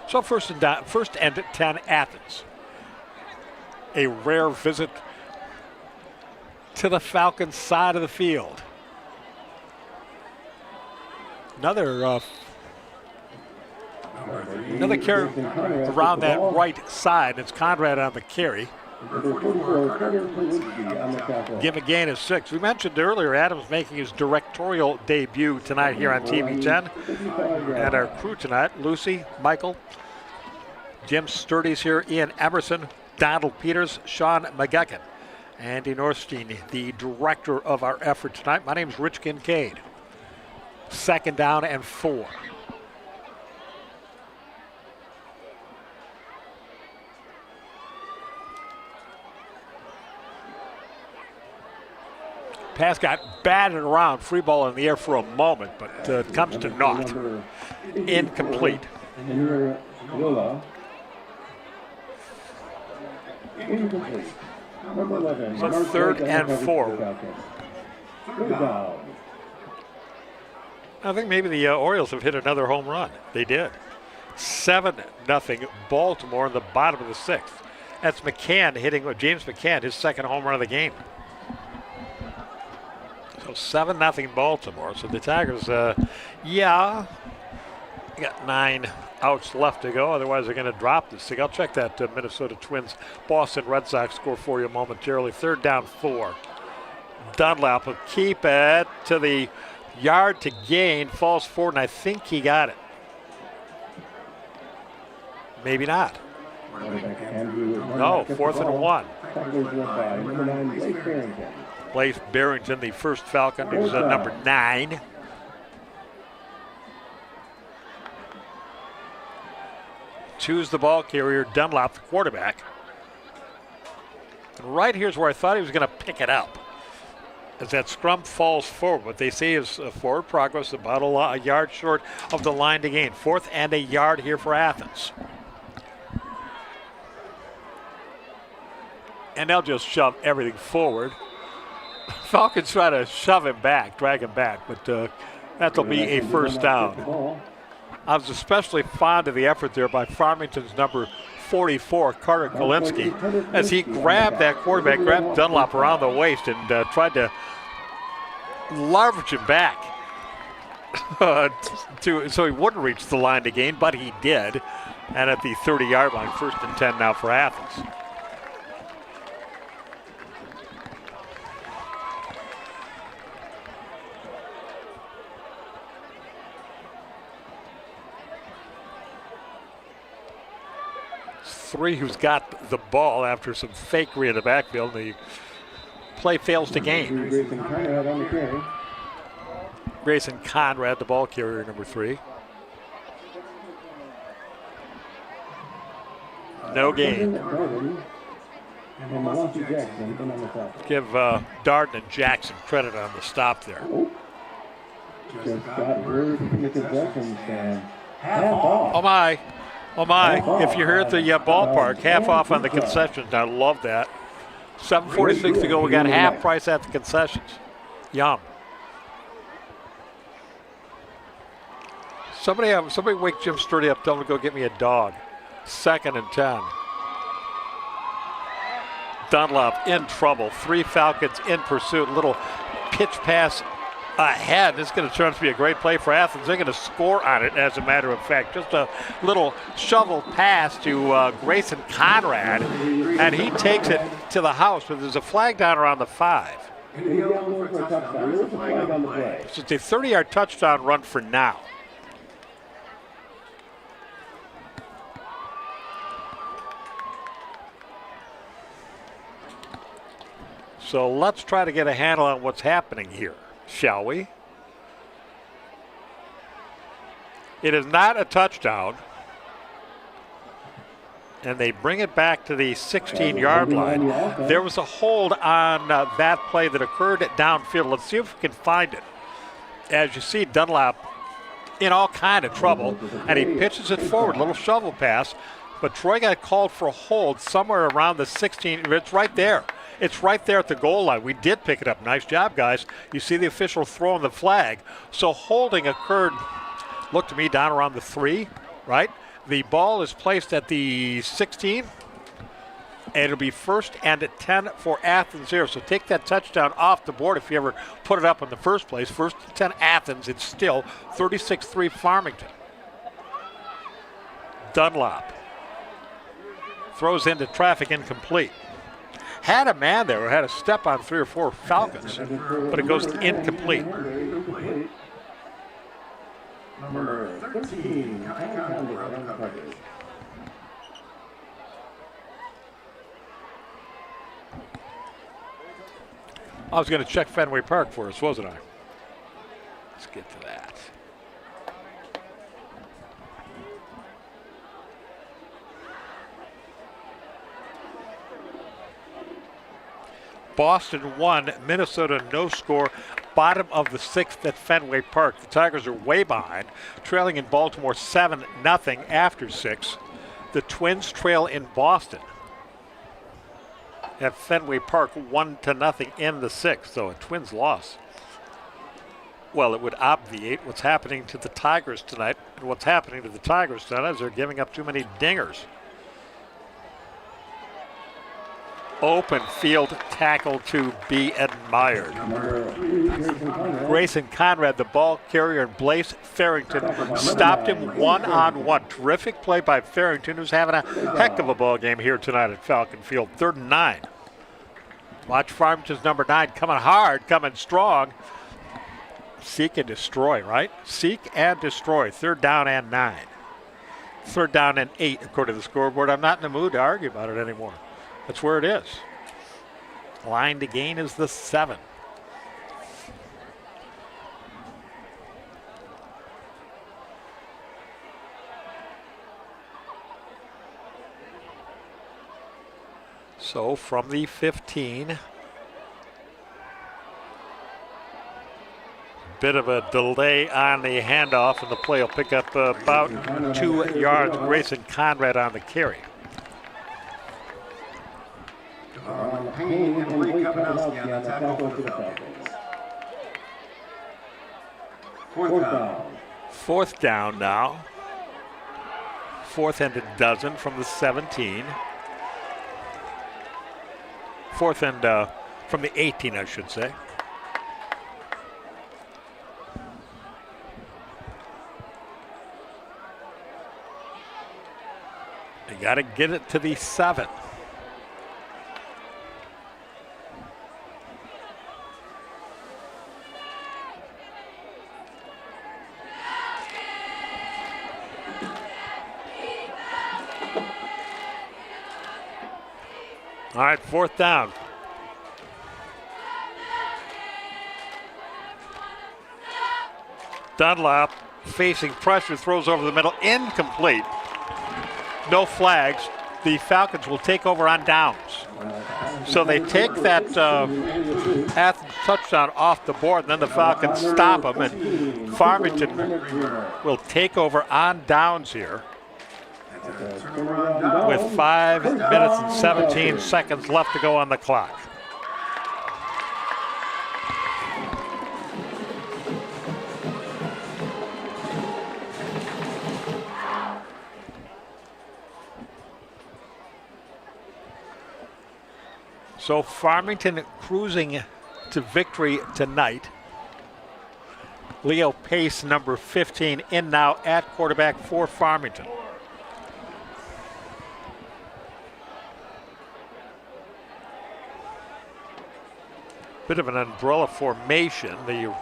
So 1st and 10, Athens. A rare visit to the Falcons' side of the field. Another carry around that right side. It's Conrad on the carry. Give a gain of 6. We mentioned earlier Adams making his directorial debut tonight here on TV 10. And our crew tonight, Lucy, Michael, Jim Sturdy's here, Ian Emerson, Donald Peters, Sean McGuckin, Andy Norstein, the director of our effort tonight. My name's Rich Kincaid. 2nd down and 4. Pass got batted around, free ball in the air for a moment, but it comes to naught. Incomplete. So 3rd and 4. I think maybe the Orioles have hit another home run. They did. 7-0 Baltimore in the bottom of the 6th. That's McCann hitting with James McCann, his second home run of the game. So 7-0 Baltimore. So the Tigers, got 9 outs left to go. Otherwise, they're going to drop this thing. I'll check that Minnesota Twins Boston Red Sox score for you momentarily. 3rd down 4. Dunlap will keep it to the yard to gain. Falls forward, and I think he got it. Maybe not. No, 4th and 1. Blaze Barrington, the first Falcon, who's number 9. Choose the ball carrier, Dunlap, the quarterback. And right here's where I thought he was going to pick it up. As that scrum falls forward, what they say is forward progress, about a yard short of the line to gain. 4th and a yard here for Athens. And they'll just shove everything forward. Falcons try to shove him back, drag him back, but that'll be a first down. I was especially fond of the effort there by Farmington's number 44, Carter Kalinsky, as he grabbed that quarterback, grabbed Dunlop around the waist and tried to leverage him back so he wouldn't reach the line to gain, but he did. And at the 30-yard line, 1st and 10 now for Athens. Three who's got the ball after some fakery in the backfield. The play fails to gain. Grayson Conrad, the ball carrier, number 3. No gain. Give Darden and Jackson credit on the stop there. Oh my. Oh my, if you're here at the ballpark, half off on the concessions. I love that. 7:46 to go, we got half price at the concessions. Yum. Somebody wake Jim Sturdy up, tell him to go get me a dog. 2nd and 10. Dunlop in trouble. 3 Falcons in pursuit. Little pitch pass ahead. This is going to turn out to be a great play for Athens. They're going to score on it, as a matter of fact. Just a little shovel pass to Grayson Conrad, and he takes it to the house, but there's a flag down around the 5. So it's a 30-yard touchdown run for now. So let's try to get a handle on what's happening here, shall we? It is not a touchdown. And they bring it back to the 16-yard line. There was a hold on that play that occurred downfield. Let's see if we can find it. As you see, Dunlap in all kind of trouble, and he pitches it forward, little shovel pass. But Troy got called for a hold somewhere around the 16. It's right there. It's right there at the goal line. We did pick it up. Nice job, guys. You see the official throwing the flag. So holding occurred, look to me, down around the 3, right? The ball is placed at the 16, and it'll be 1st and 10 for Athens here. So take that touchdown off the board if you ever put it up in the first place. 1st and 10 Athens. It's still 36-3 Farmington. Dunlop throws into traffic, incomplete. Had a man there, or had a step on 3 or 4 Falcons, but it goes incomplete. Number 13, I was going to check Fenway Park for us, wasn't I? Let's get to that. Boston 1, Minnesota no score. Bottom of the 6th at Fenway Park. The Tigers are way behind, trailing in Baltimore 7-0 after 6. The Twins trail in Boston at Fenway Park 1-0 in the 6th, so a Twins loss. Well, it would obviate what's happening to the Tigers tonight. And what's happening to the Tigers tonight is they're giving up too many dingers. Open field tackle to be admired. Grayson Conrad, the ball carrier, and Blaise Farrington stopped him one-on-one. Terrific play by Farrington, who's having a heck of a ball game here tonight at Falcon Field. 3rd and 9. Watch Farmington's number 9 coming hard, coming strong. Seek and destroy, right? Seek and destroy. 3rd down and 9. 3rd down and 8, according to the scoreboard. I'm not in the mood to argue about it anymore. That's where it is. Line to gain is the 7. So from the 15, bit of a delay on the handoff, and the play will pick up about 2 yards. Grayson Conrad on the carry. Payne and Blake Kavanowski on the tackle for the Falcons. 4th down. 4th down now. 4th and a dozen from the 17. 4th and from the 18, I should say. You got to get it to the 7. All right, 4th down. Dunlap facing pressure, throws over the middle, incomplete. No flags. The Falcons will take over on downs. So they take that Athens touchdown off the board, and then the Falcons stop them, and Farmington will take over on downs here with 5 minutes and 17 seconds left to go on the clock. So Farmington cruising to victory tonight. Leo Pace, number 15, in now at quarterback for Farmington. Bit of an umbrella formation. The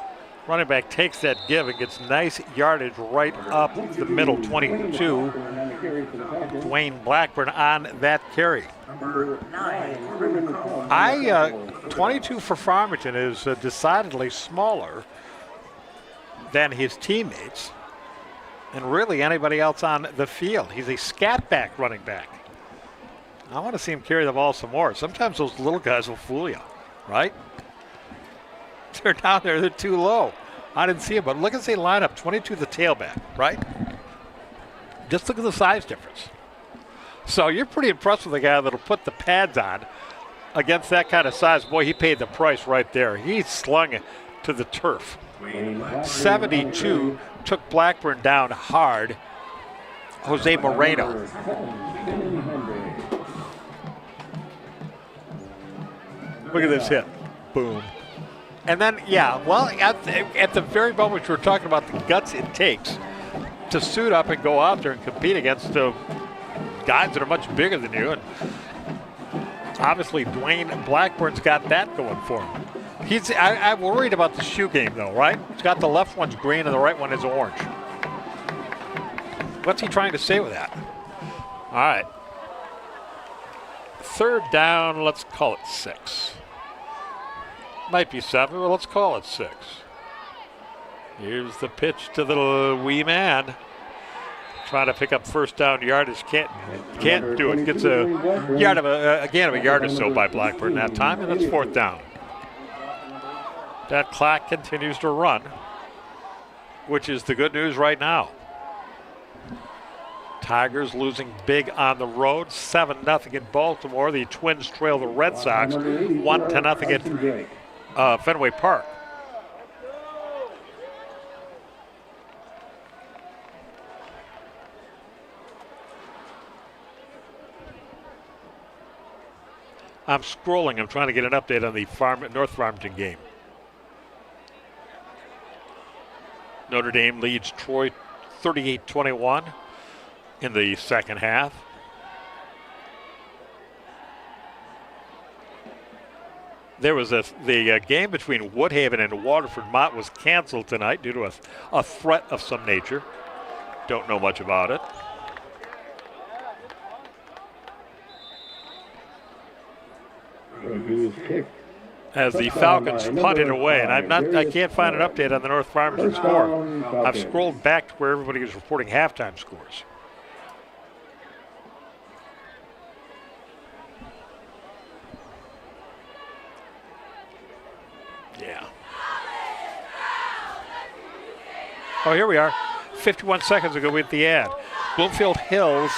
running back takes that give and gets nice yardage right up the middle, 22. Dwayne Blackburn on that carry. 22 for Farmington is decidedly smaller than his teammates and really anybody else on the field. He's a scat back running back. I want to see him carry the ball some more. Sometimes those little guys will fool you, right? They're down there, they're too low. I didn't see him, but look at the lineup, 22 the tailback, right? Just look at the size difference. So you're pretty impressed with a guy that'll put the pads on against that kind of size. Boy, he paid the price right there. He slung it to the turf. 72 took Blackburn down hard. Jose Moreno. Look at this hit. Boom. And then, yeah, well, at the very moment we're talking about the guts it takes to suit up and go out there and compete against guys that are much bigger than you. And obviously, Dwayne Blackburn's got that going for him. I'm worried about the shoe game, though, right? He's got the left one's green and the right one is orange. What's he trying to say with that? All right. 3rd down, let's call it 6. Might be 7, but let's call it 6. Here's the pitch to the wee man. Trying to pick up 1st down yardage. Can't do it. Gets a yard of a yard or so by Blackburn that time, and that's 4th down. That clock continues to run, which is the good news right now. Tigers losing big on the road, 7-0 in Baltimore. The Twins trail the Red Sox 1-0 at Fenway Park. I'm scrolling. I'm trying to get an update on the North Farmington game. Notre Dame leads Troy 38-21 in the second half. There was the game between Woodhaven and Waterford Mott was canceled tonight due to a threat of some nature. Don't know much about it. As the Falcons punted away, and I can't find an update on the North Farmington score. I've scrolled back to where everybody is reporting halftime scores. Yeah. Oh, here we are. 51 seconds ago with the ad. Bloomfield Hills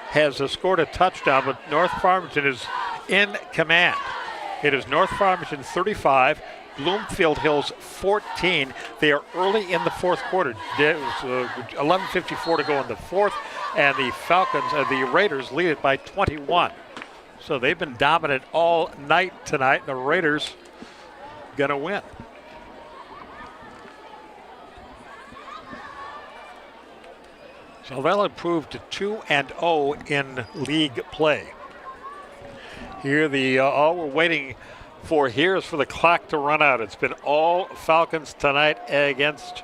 has scored a touchdown, but North Farmington is in command. It is North Farmington 35, Bloomfield Hills 14. They are early in the fourth quarter. It was 11:54 to go in the fourth, and the Falcons, the Raiders, lead it by 21. So they've been dominant all night tonight. The Raiders gonna win. So they'll improve to 2-0 in league play. Here, all we're waiting for here is for the clock to run out. It's been all Falcons tonight against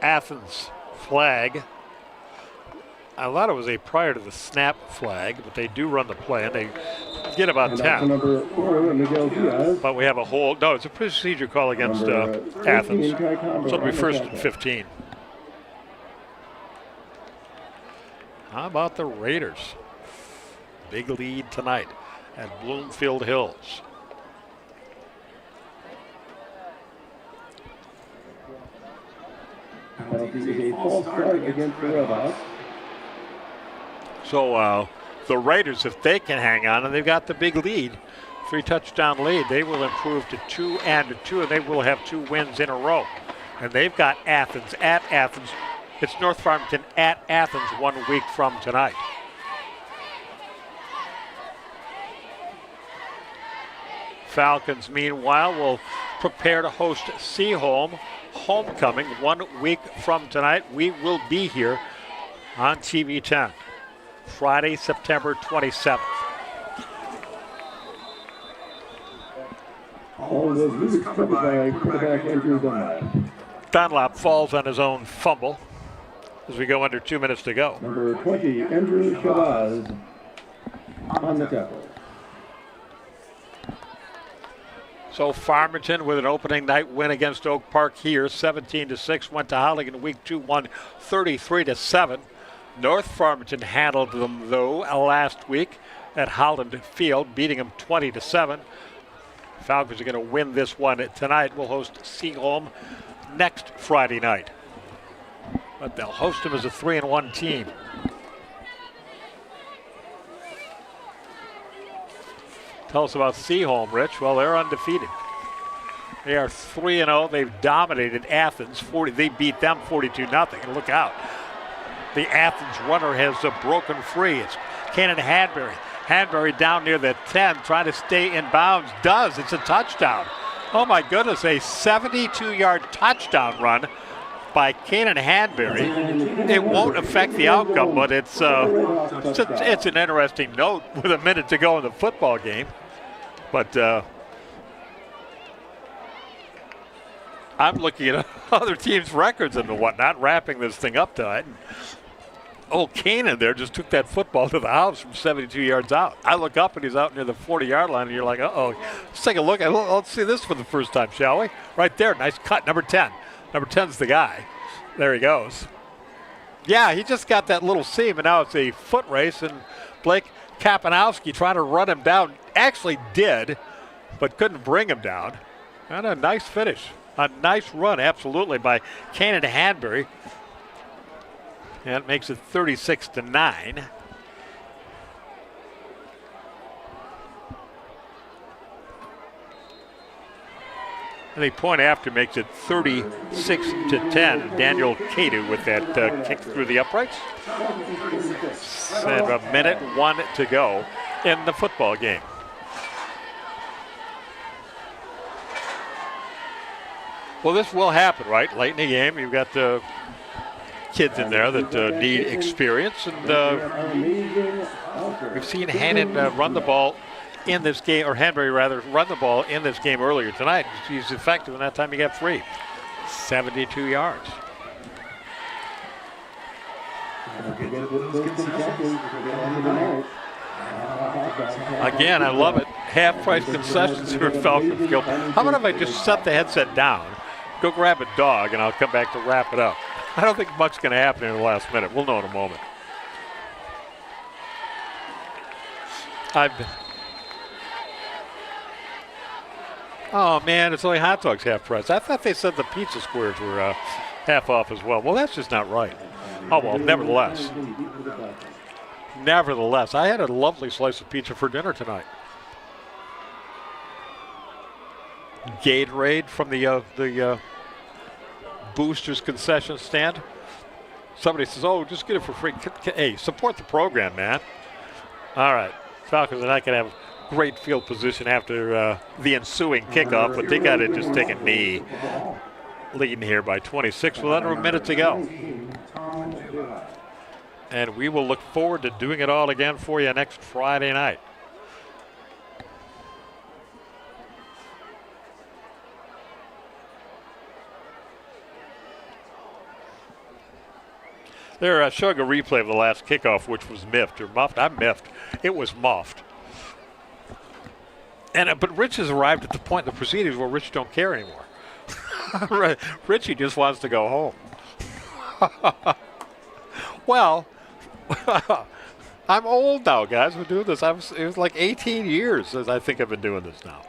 Athens flag. I thought it was a prior to the snap flag, but they do run the play, and they get about 10. Number 4, Miguel Diaz. But we have a hold. No, it's a procedure call against Athens. So it'll be first and 15. How about the Raiders? Big lead tonight at Bloomfield Hills. So the Raiders, if they can hang on, and they've got the big lead, 3-touchdown lead, they will improve to 2-2, and they will have 2 wins in a row. And they've got Athens at Athens. It's North Farmington at Athens 1 week from tonight. Falcons, meanwhile, will prepare to host Seaholm homecoming 1 week from tonight. We will be here on TV 10, Friday, September 27th. All those moves covered by quarterback Andrew Dunlap. Dunlap falls on his own fumble as we go under 2 minutes to go. Number 20, Andrew Shabazz on the tackle. So Farmington with an opening night win against Oak Park here, 17-6. Went to Holligan week 2, won 33-7. North Farmington handled them though last week at Holland Field, beating them 20-7. Falcons are going to win this one tonight. We'll host Seaholm next Friday night. But they'll host them as a 3-1 team. Tell us about Seaholm, Rich. Well, they're undefeated. They are 3-0. They've dominated Athens. They beat them 42-0. And look out. The Athens runner has broken free. It's Cannon Hadbury. Hadbury down near the 10, trying to stay in bounds. Does. It's a touchdown. Oh, my goodness. A 72-yard touchdown run by Cannon Hadbury. It won't affect the outcome, but it's an interesting note with a minute to go in the football game. But I'm looking at other teams' records and whatnot, wrapping this thing up tonight. Old Cannon there just took that football to the house from 72 yards out. I look up and he's out near the 40-yard line, and you're like, uh-oh. Let's take a look. Let's see this for the first time, shall we? Right there, nice cut, number 10. Number 10's the guy. There he goes. Yeah, he just got that little seam, and now it's a foot race, and Blake Kapanowski trying to run him down. Actually did, but couldn't bring him down. And a nice finish. A nice run, absolutely, by Cannon Hadbury. And it makes it 36-9. And the point after makes it 36-10. Daniel Cadu with that kick through the uprights. And a minute 1 to go in the football game. Well, this will happen, right? Late in the game, you've got the kids in there that need experience, and we've seen Hannon run the ball in this game, or Henry rather, run the ball in this game earlier tonight. He's effective, and that time he got 3. 72 yards. Again, I love it. Half-price concessions here at Falcon Field. How about if I just set the headset down, go grab a dog, and I'll come back to wrap it up? I don't think much is going to happen in the last minute. We'll know in a moment. Oh, man, it's only hot dogs half price. I thought they said the pizza squares were half off as well. Well, that's just not right. Oh, well, nevertheless. Nevertheless, I had a lovely slice of pizza for dinner tonight. Gatorade from the Boosters concession stand. Somebody says, oh, just get it for free. Hey, support the program, man. All right. Falcons are not going to have great field position after the ensuing kickoff, but they got to just take a knee. Leading here by 26 with under a minute to go. And we will look forward to doing it all again for you next Friday night. They're showing a replay of the last kickoff, which was miffed or muffed. I'm miffed. It was muffed. And but Rich has arrived at the point in the proceedings where Rich don't care anymore. Richie just wants to go home. Well, I'm old now, guys. We're doing this. It was like 18 years since I think I've been doing this now.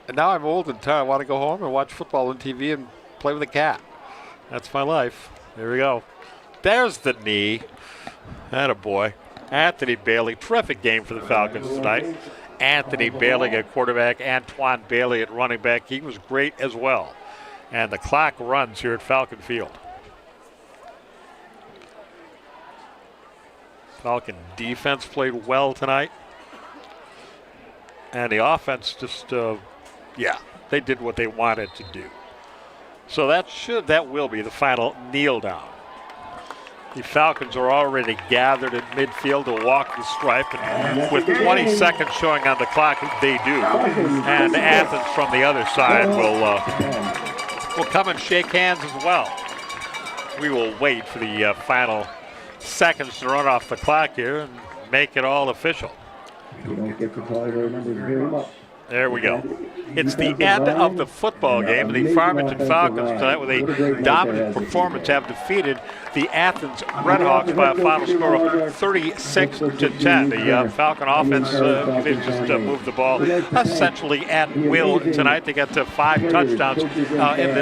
And now I'm old and tired. I want to go home and watch football on TV and play with a cat. That's my life. There we go. There's the knee. Attaboy. Anthony Bailey. Terrific game for the Falcons tonight. Anthony Bailey at quarterback. Antoine Bailey at running back. He was great as well. And the clock runs here at Falcon Field. Falcon defense played well tonight. And the offense just, they did what they wanted to do. So that will be the final kneel down. The Falcons are already gathered in midfield to walk the stripe, and with 20 seconds showing on the clock, they do. And Athens from the other side will come and shake hands as well. We will wait for the final seconds to run off the clock here and make it all official. You don't get to call your numbers very much. There we go. It's the end of the football game. The Farmington Falcons tonight, with a dominant performance, have defeated the Athens Redhawks by a final score of 36-10. The Falcon offense they just moved the ball essentially at will tonight. They got to 5 touchdowns in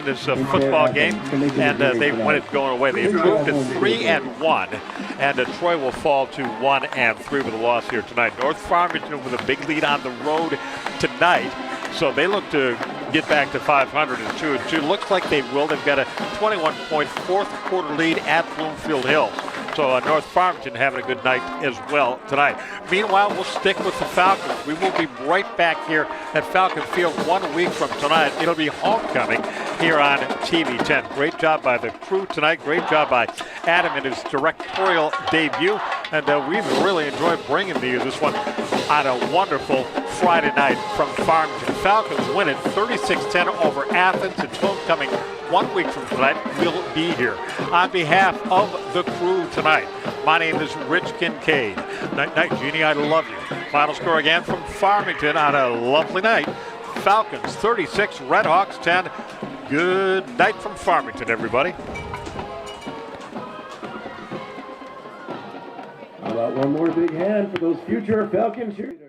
this football game, and they went it going away. They improved to 3-1, and Troy will fall to 1-3 with a loss here tonight. North Farmington with a big lead on the road tonight, so they look to get back to 500 and 2-2. Looks like they will. They've got a 21-point fourth quarter lead at Bloomfield Hills. So North Farmington having a good night as well tonight. Meanwhile, we'll stick with the Falcons. We will be right back here at Falcon Field 1 week from tonight. It'll be homecoming here on TV 10. Great job by the crew tonight. Great job by Adam in his directorial debut. And we've really enjoyed bringing to you this one on a wonderful Friday night from Farmington. Falcons win it 36-10 over Athens. It's homecoming 1 week from tonight. We'll be here. On behalf of the crew tonight, my name is Rich Kincaid. Night, night, Jeannie, I love you. Final score again from Farmington on a lovely night. Falcons 36, Redhawks 10. Good night from Farmington, everybody. How about one more big hand for those future Falcon cheerleaders?